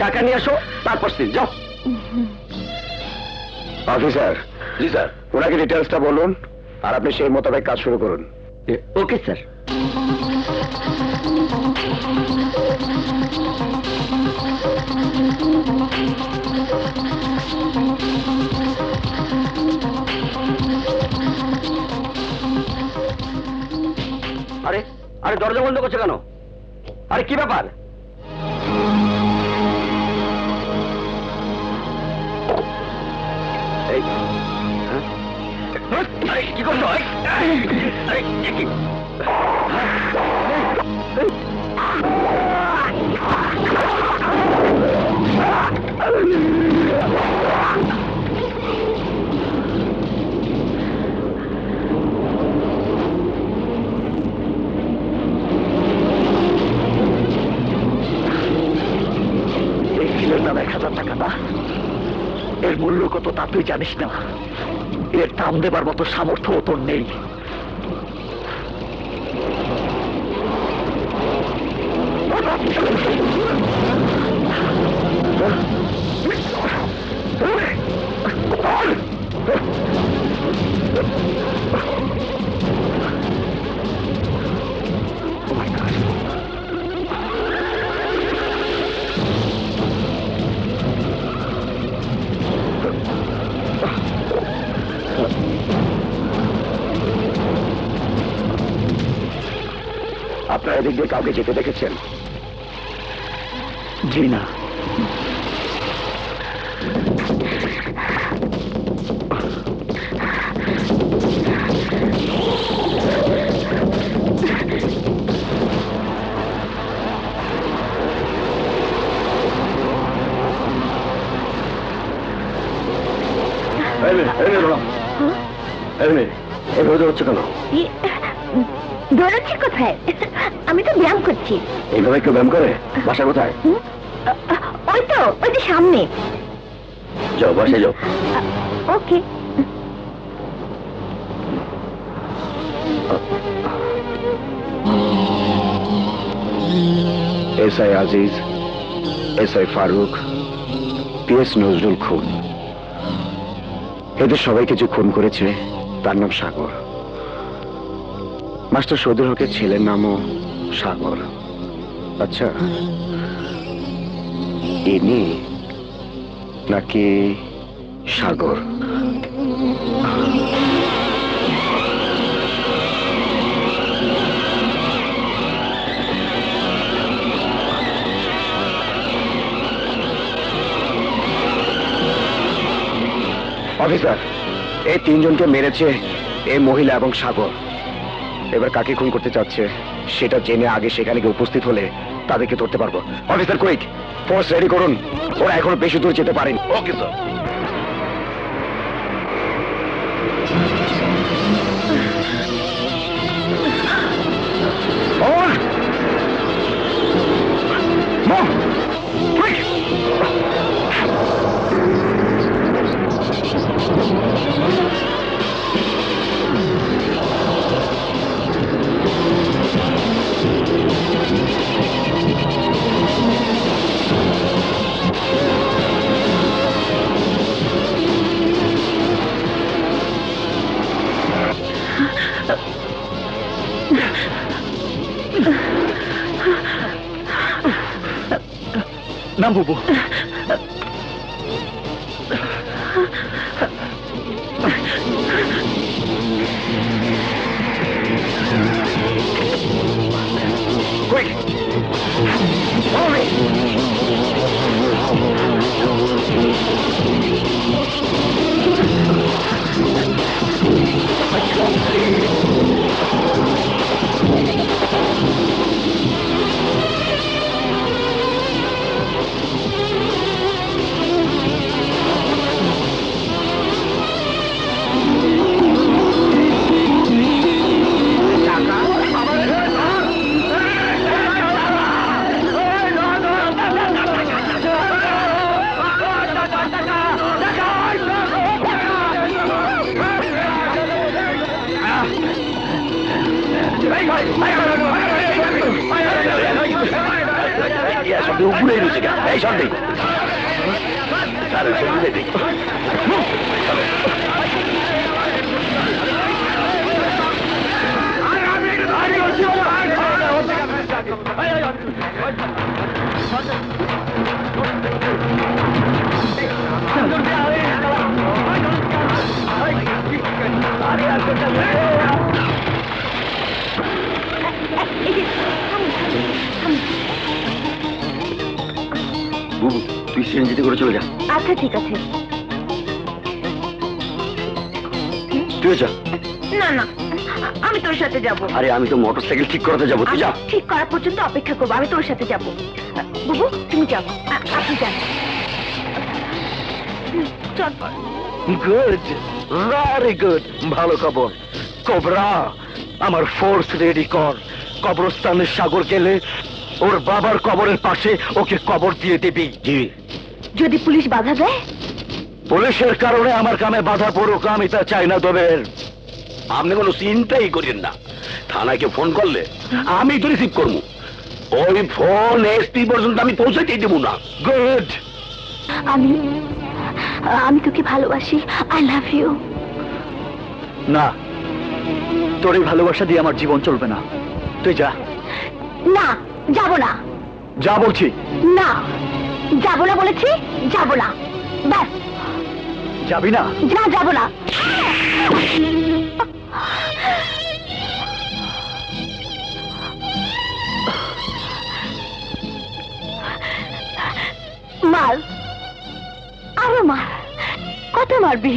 টাকা নিয়ে আসো তারপর সিল, যাও। অফিসার। জি স্যার। ওনাকে ডিটেলসটা বলুন আর আপনি সেই মোতাবেক কাজ শুরু করুন। Okay sir. আরে আরে দরজা বন্ধ করছে কেন? আরে কি ব্যাপার? কি করছো? এই কিলোর দাম 1000 টাকা না? এর মূল্য কত তা তুই জানিস না? এর দাম দেবার মতো সামর্থ্য তোর নেই। আপনারা এদিক দিয়ে কাউকে যেতে দেখেছেন? জি না। এভাবে হচ্ছে কেন? দৌড়াচ্ছি কোথায়? আমি তো ব্যায়াম করছি। এইভাবে কেউ ব্যায়াম করে? বাসা কোথায়? ওই তো, ওই যে সামনে। যাও বাসায় যাও। Okay. SI Aziz, SI Faruk, PS Nazrul খুন। এদের সবাইকে যে খুন করেছে তার নাম সাগর। মাস্টার সদুর হকের ছেলের নামও সাগর। আচ্ছা, ইনি নাকি সাগর? অফিসার, এই তিনজনকে মেরেছে এই মহিলা এবং সাগর। এবার কাকে খুন করতে চাচ্ছে সেটা জেনে আগে সেখানে গিয়ে উপস্থিত হলে তাদেরকে ধরতে পারবো। অফিসার কুইক, ফোর্স রেডি করুন, ওরা এখনো বেশি দূর যেতে পারেনি। Okay sir. নাম বুবু। করলি কেন? এই সব দিই বুবু তুই সিএনজিতে করে চলে যা। আচ্ছা ঠিক আছে। তুই যা। না না আমি তোর সাথে যাব। আরে আমি তো মোটরসাইকেল ঠিক করাতে যাবো, তুই যা। ঠিক করা পর্যন্ত অপেক্ষা করবো, আমি তোর সাথে যাব। বুবু তুমি যাও, আপনি যান। চল। গুড, ভেরি গুড, ভালো খবর। কোবরা আমার ফোর্স রেডি কর। কবরস্থানের সাগর গেলে ওর বাবার কবরের পাশে ওকে কবর দিয়ে দিবি। জি। যদি পুলিশ বাধা দেয়? পুলিশের কারণে আমার কামে বাধা পড়ুক, আমি তা চাই না। দবের আপনি কোনো চিন্তাই করেন না, থানাকে ফোন করলে আমি তো রিসিভ করবো। ওই ফোন এসপি পর্যন্ত আমি পৌঁছাতেই দেবো না। গুড। আমি তোকে ভালোবাসি, আই লাভ ইউ। না, তোর এই ভালোবাসা দিয়ে আমার জীবন চলবে না। তুই যা। না যাব না। যা বলছি। না যাব না বলেছি, যাব না। ব্যাস। যাবি না? না যাব না। মার, আরো মার। কত মারবি?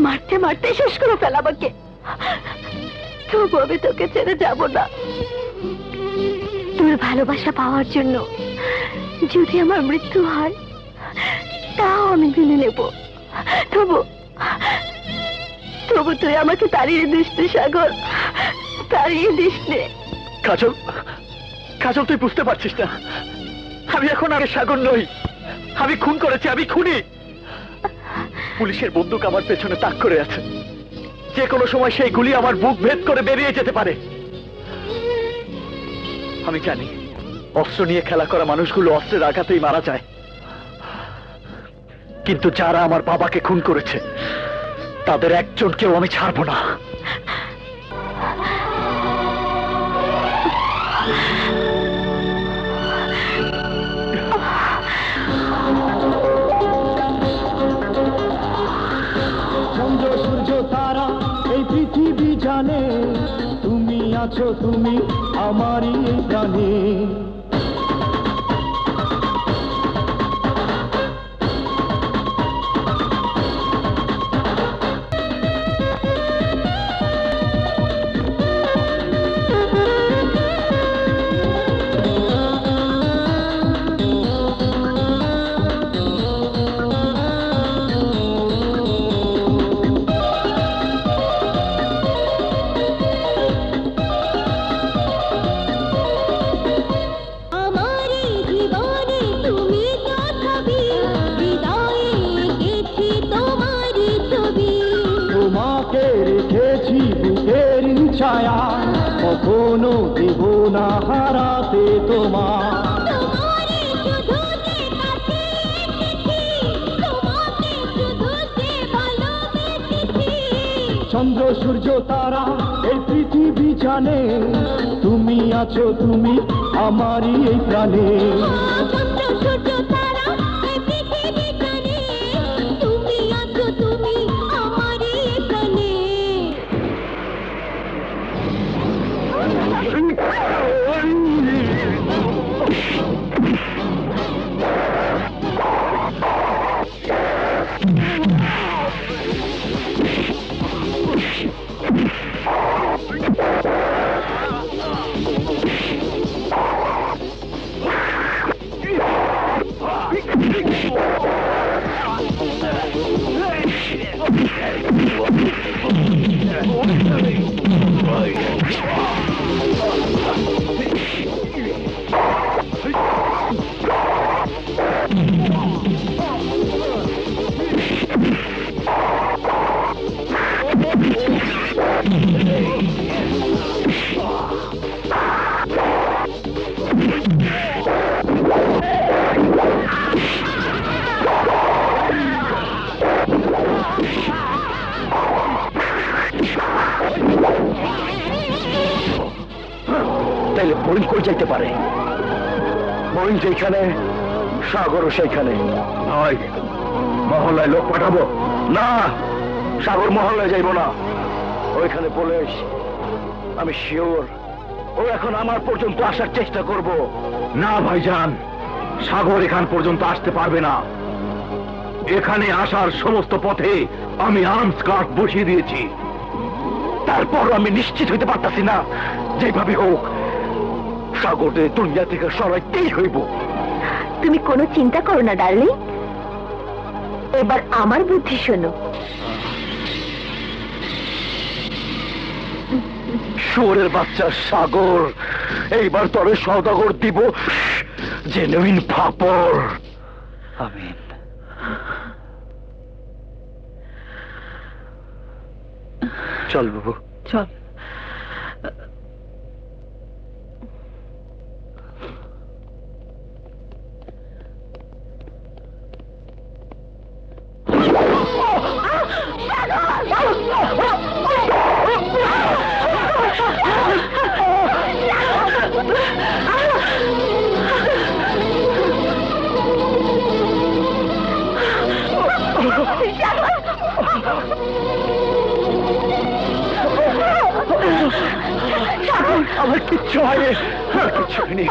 মারতে মারতে শেষ করে ফেল আমাকে। তবু আমি তোকে ছেড়ে যাব না। তোর ভালোবাসা পাওয়ার জন্য যদি আমার মৃত্যু হয় তাও আমি মেনে নেব। তবু তুই আমাকে তাড়িয়ে দিস নে সাগর, তাড়িয়ে দিস নে। কাজল, কাজল তুই বুঝতে পারছিস না, আমি এখন আর সাগর নই। আমি খুন করেছি, আমি খুনি। পুলিশের বন্দুক আমার পেছনে তাক করে আছে। যে কোনো সময় সেই গুলি আমার বুক ভেদ করে বেরিয়ে যেতে পারে। আমি জানি অস্ত্র নিয়ে খেলা করা মানুষগুলো অস্ত্রের আঘাতেই মারা যায়, কিন্তু যারা আমার বাবাকে খুন করেছে তাদের একজনকেও আমি ছাড়বো না। চন্দ্র সূর্য তারা এই পৃথিবী জানে, তুমি আছো তুমি আমারই এই প্রাণে। কখনো দেব না হারাতে তোমার। চন্দ্র সূর্য তারা এই পৃথিবী জানে, তুমি আছো তুমি আমারই এই প্রাণে। হরিণ কই যাইতে পারে? হরিণ যেখানে সাগরও সেইখানে। নয়, মহল্লায় লোক পাঠাবো না, সাগর মহল্লায় যাইব না। ওইখানে পুলিশ, আমি শিওর ও এখন আমার পর্যন্ত আসার চেষ্টা করব। না ভাইজান, সাগর এখান পর্যন্ত আসতে পারবে না। এখানে আসার সমস্ত পথে আমি আর্মস গার্ড বসিয়ে দিয়েছি। তারপর আমি নিশ্চিত হইতে পারতাছি না, যেভাবে হোক সাগরে দুনিয়া থেকে সরাইতেই হইব। তুমি কোনো চিন্তা করো না ডার্লিং, এবার আমার বুদ্ধি শোনো। শুয়োরের বাচ্চা সাগর, এইবার তবে সওদাগর দিব জেনুইন ফাপড়। আমিন। চল বাবু, চল। আমার কিচ্ছু হয়নি, কিচ্ছু হয়নি।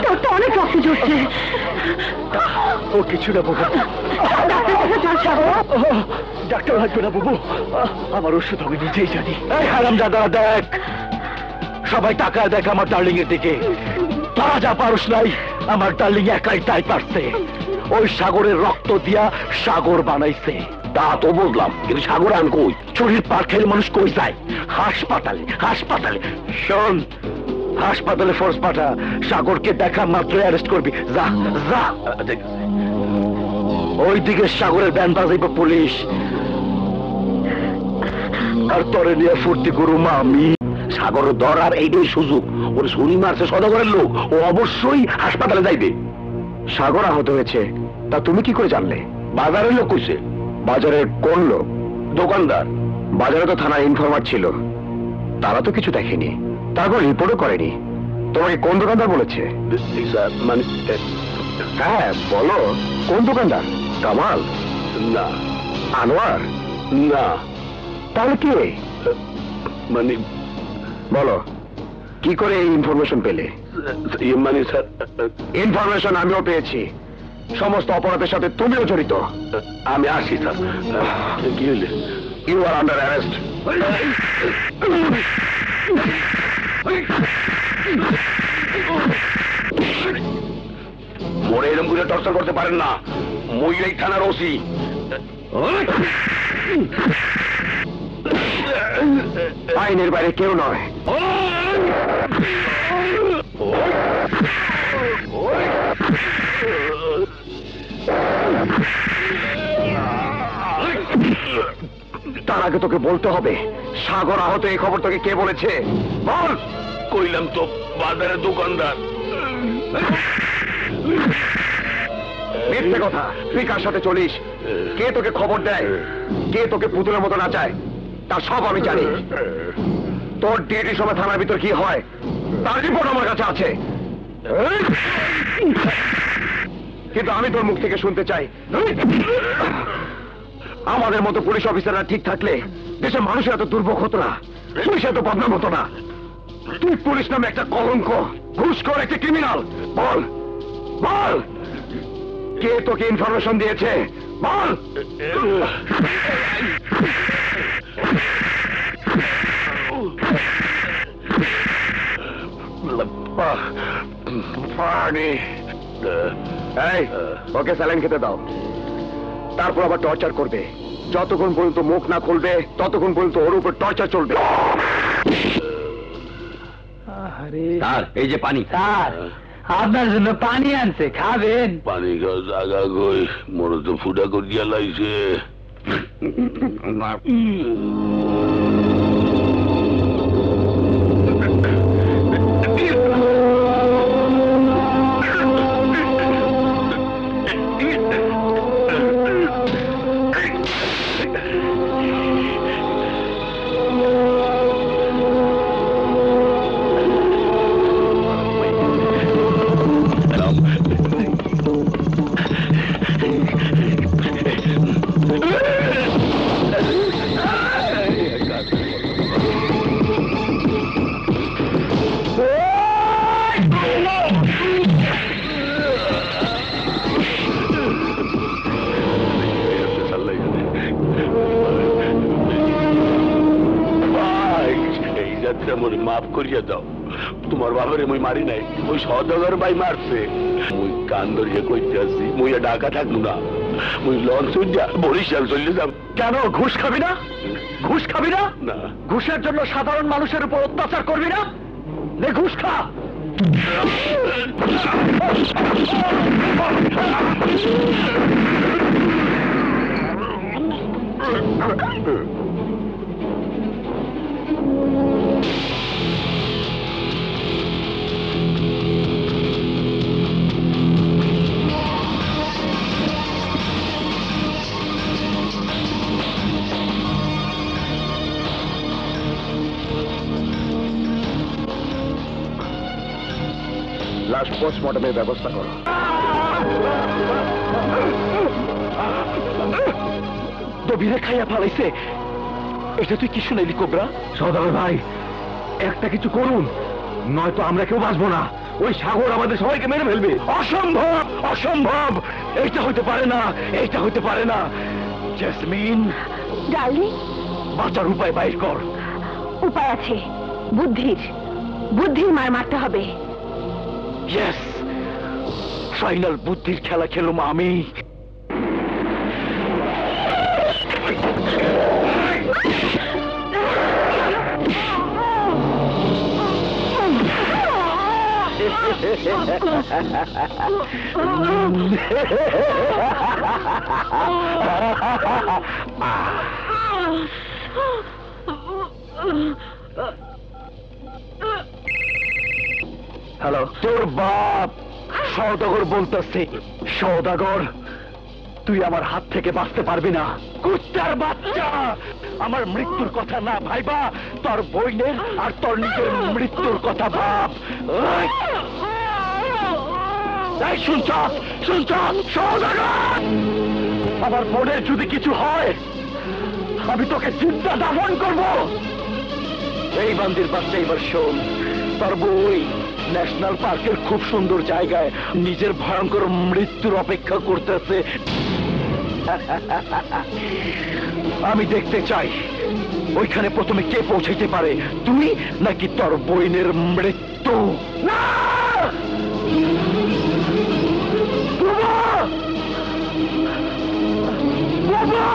তোর তো অনেক রক্ত ঝরছে। ও কিছু না বাবু, ডাক্তার লাগবে না বাবু, আমার ওষুধ আমি নিজেই জানি। এই হারামজাদারা দেখ, সবাই তাকায় দেখ আমার ডার্লিং এর দিকে। তোরা যা পারস নাই, আমার ডার্লিং একাই তাই পারছে। ওই সাগরের রক্ত দিয়া সাগর বানাইছে। তা তো বুঝলাম, কিন্তু সাগর আন কই? চুরির পার খেলে মানুষ কই যায়? হাসপাতালে, হাসপাতালে। শোন, হাসপাতালে ফোর্স পাঠা, সাগরকে দেখা মাত্র অ্যারেস্ট করবি। যা যা। ওইদিকে সাগরের ব্যান বাজাইব পুলিশ, আর তরে নিয়ে ফুর্তি করু মা আমি। সাগর ধর, আর এইটাই সুযোগ। ওর শুনি মারছে সদাগরের লোক, ও অবশ্যই হাসপাতালে যাইবে। সাগর আহত হয়েছে, তা তুমি কি করে জানলে? বাজারের লোক কইছে। বাজারের কোন লোক? দোকানদার। বাজারে তো থানার ইনফরমার ছিল, তারা তো কিছু দেখেনি, তারপর রিপোর্টও করেনি। তোমাকে কোন দোকানদার বলেছে? মানে হ্যাঁ বলো, কোন দোকানদার? কামাল? না। আনোয়ার? না। তাহলে কে? মানে বলো, কি করে এই ইনফরমেশন পেলে? মানে স্যার, ইনফরমেশন আমিও পেয়েছি। সমস্ত অপরাধের সাথে তুমিও জড়িত। আমি আসি স্যার। কি হইলে? You are under arrest. মোরে এরকম করে টর্চার করতে পারেন না, মই এই থানার ওসি। আইনের বাইরে কেউ নয়। তার আগে তোকে বলতে হবে, সাগর আহত এই খবর তোকে কে বলেছে? বল। কইলাম তো, বাজারের দোকানদার। মিথ্যে কথা। তুই কার সাথে চলিস? কে তোকে খবর দেয়? কে তোকে পুতুলের মতো নাচায়? তা সব আমি জানি। তোর ডিউটির সময় থানার ভিতর কি হয় তার রিপোর্ট আমার কাছে আছে। কিন্তু আমি তোর মুখ থেকে শুনতে চাই, আমাদের মতো পুলিশ অফিসাররা ঠিক থাকলে দেশের মানুষের এত দুর্ভোগ হতো না, পুলিশ এত বদনাম হতো না। তুই পুলিশ নামে একটা কলঙ্ক, ঘুষখোর, একটা ক্রিমিনাল। বল বল, কে তোকে ইনফরমেশন দিয়েছে? বল। পানি। এই, ওকে স্যালাইন খেতে দাও, তারপর আবার টর্চার করবে। যতক্ষণ পর্যন্ত মুখ না খুলবে ততক্ষণ পর্যন্ত ওর উপর টর্চার চলবে। স্যার, এই যে পানি। স্যার, আপনার জন্য পানি আনছে, খাবেন? পানি খাওয়া জাগা কই, মোর তো ফুটা করিয়া লাইছে। মনে মাফ করিয়া দাও। তোমার বাবারে মুই মারি নাই, ওই সদাগর ভাই মারছে। মুই কান ধরিয়া কইতে আসি, মুই ঢাকা থাকবো না, মুই লঞ্চ উঠা বরিশাল চলে যাব। কেন ঘুষ খাবি না? ঘুষ খাবি না? না, ঘুষের জন্য সাধারণ মানুষের উপর অত্যাচার করবি না? নে ঘুষ খা। লাশ পোস্টমর্টমের ব্যবস্থা করো। দবিরে খাইয়া ফালাইছে। এটা তুই কি শুনাইলি কোবরা? সদাগর ভাই, একটা কিছু করুন, নয়তো আমরা কেউ বাঁচবো না। ওই সাগর আমাদের সবাইকে মেরে ফেলবে। অসম্ভব, অসম্ভব। এইটা হইতে পারে না, এইটা হইতে পারে না। জেসমিন, ডার্লিং, বাঁচার উপায় বাইর কর। উপায় আছে, বুদ্ধির। বুদ্ধির মার মারতে হবে। ইয়েস, ফাইনাল বুদ্ধির খেলা খেলুম আমি। হ্যালো, তোর বাপ সওদাগর বলতেছে। সওদাগর, তুই আমার হাত থেকে বাঁচতে পারবি না। কুত্তার বাচ্চা, আমার মৃত্যুর কথা না ভাইবা, তোর বইনের আর তোর নিজের মৃত্যুর কথা ভাব। শুনছ শুনছ সওদাগর, আমার বোনের যদি কিছু হয় আমি তোকে চিন্তা দাফন করব। এই বান্দির বাচ্চা, এবার শোন, তোর বই ন্যাশনাল পার্কের খুব সুন্দর জায়গায় নিজের ভয়ঙ্কর মৃত্যুর অপেক্ষা করতেছে। আমি দেখতে চাই ওইখানে প্রথমে কে পৌঁছাইতে পারে, তুই নাকি তোর বইনের মৃত্যু। না! বাবা! বাবা!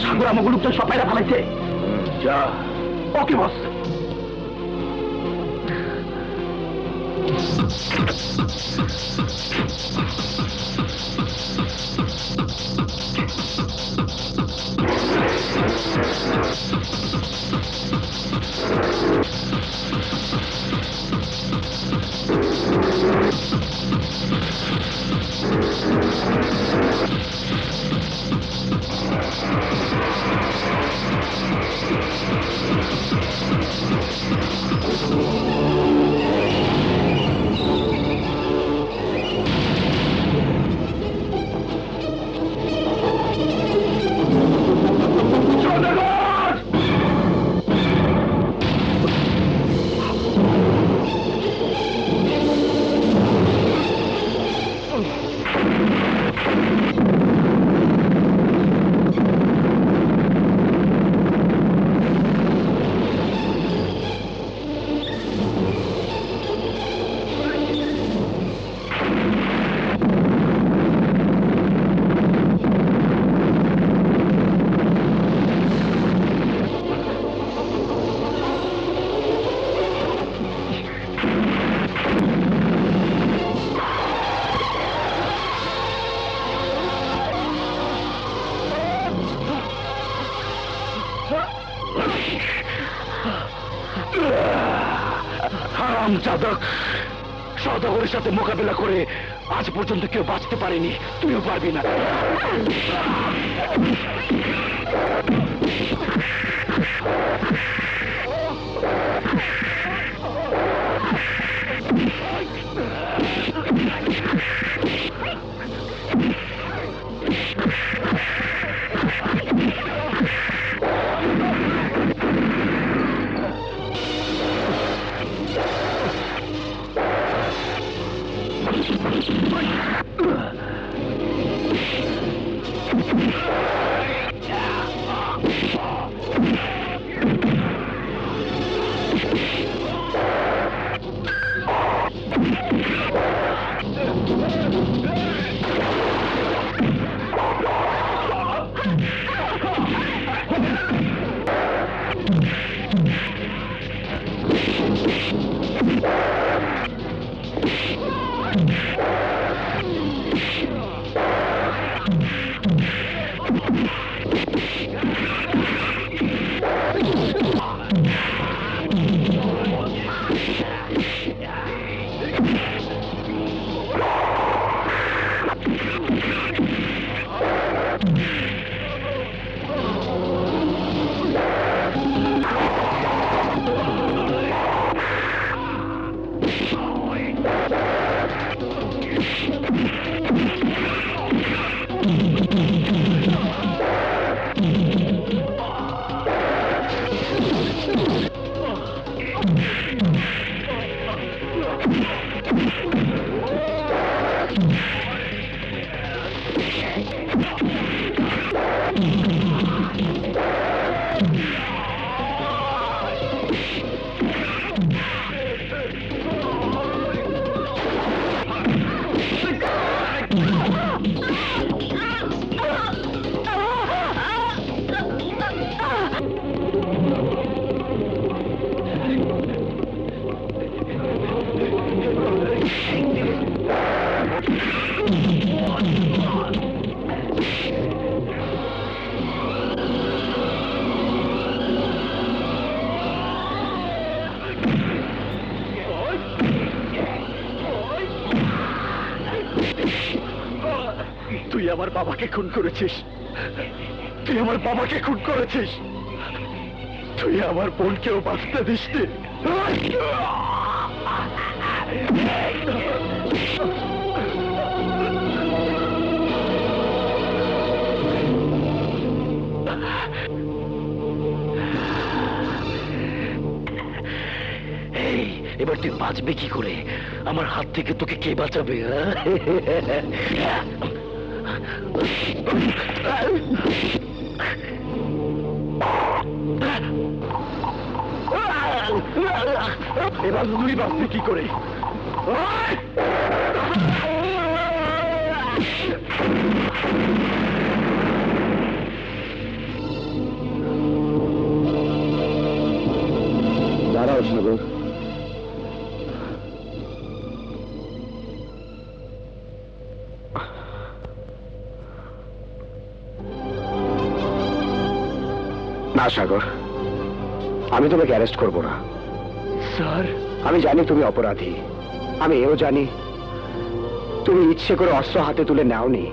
সাগর আমাকে লোকটা সব পায়রা ফেলাইছে। যা। ওকে বস। সওদাগরের সাথে মোকাবেলা করে আজ পর্যন্ত কেউ বাঁচতে পারেনি, তুইও পারবি না। তুই আমার বাবাকে খুন করেছিস, তুই আমার বাবাকে খুন করেছিস, তুই আমার বোনকেও বাঁচতে দিসনি। এবার তুই বাঁচবে কি করে? আমার হাত থেকে তোকে কে বাঁচাবে? এবার তুই বাঁচবে কি করে? দাঁড়াও সাগর, না সাগর, আমি তোমাকে অ্যারেস্ট করব না। স্যার, আমি জানি তুমি অপরাধী, আমি এও জানি তুমি ইচ্ছে করে অস্ত্র হাতে তুলে নাওনি।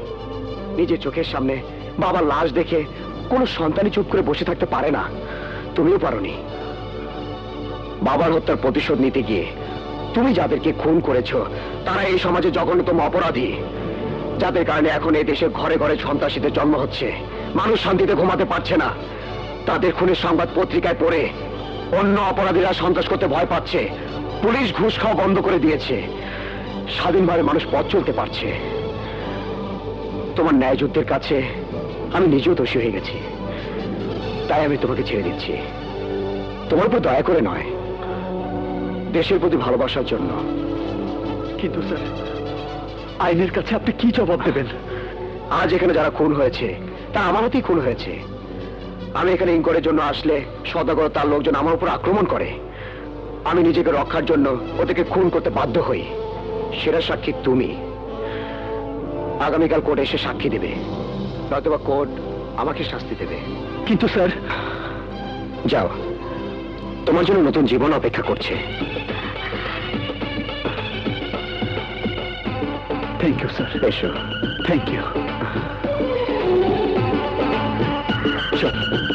নিজের চোখের সামনে বাবার লাশ দেখে কোনো সন্তানই চুপ করে বসে থাকতে পারে না, তুমিও পারোনি। বাবার হত্যার প্রতিশোধ নিতে গিয়ে তুমি যাদেরকে খুন করেছো তারা এই সমাজে জঘন্যতম অপরাধী, যাদের কারণে এখন এই দেশে ঘরে ঘরে সন্ত্রাসীদের জন্ম হচ্ছে, মানুষ শান্তিতে ঘুমাতে পারছে না। তাদের খুনের সংবাদ পত্রিকায় পড়ে অন্য অপরাধীরা সন্ত্রাস করতে ভয় পাচ্ছে, পুলিশ ঘুষ খাওয়া বন্ধ করে দিয়েছে, স্বাধীনভাবে মানুষ পথ চলতে পারছে। তোমার ন্যায় যুদ্ধের কাছে আমি নিজেও দোষী হয়ে গেছি, তাই আমি তোমাকে ছেড়ে দিচ্ছি। তোমার উপর দয়া করে নয়, দেশের প্রতি ভালোবাসার জন্য। কিন্তু স্যার, আইনের কাছে আপনি কি জবাব দেবেন? আজ এখানে যারা খুন হয়েছে তারা আমার হাতেই খুন হয়েছে। আমি এখানে ইনকোয়ারির জন্য আসলে সদাগর তার লোকজন আমার উপর আক্রমণ করে, আমি নিজেকে রক্ষার জন্য ওদেরকে খুন করতে বাধ্য হই। সেরা সাক্ষী তুমি। আগামীকাল কোর্টে এসে সাক্ষী দেবে, নয়তোবা কোর্ট আমাকে শাস্তি দেবে। কিন্তু স্যার, যাও, তোমার জন্য নতুন জীবন অপেক্ষা করছে। Thank you sir. এসো। Thank you. চল।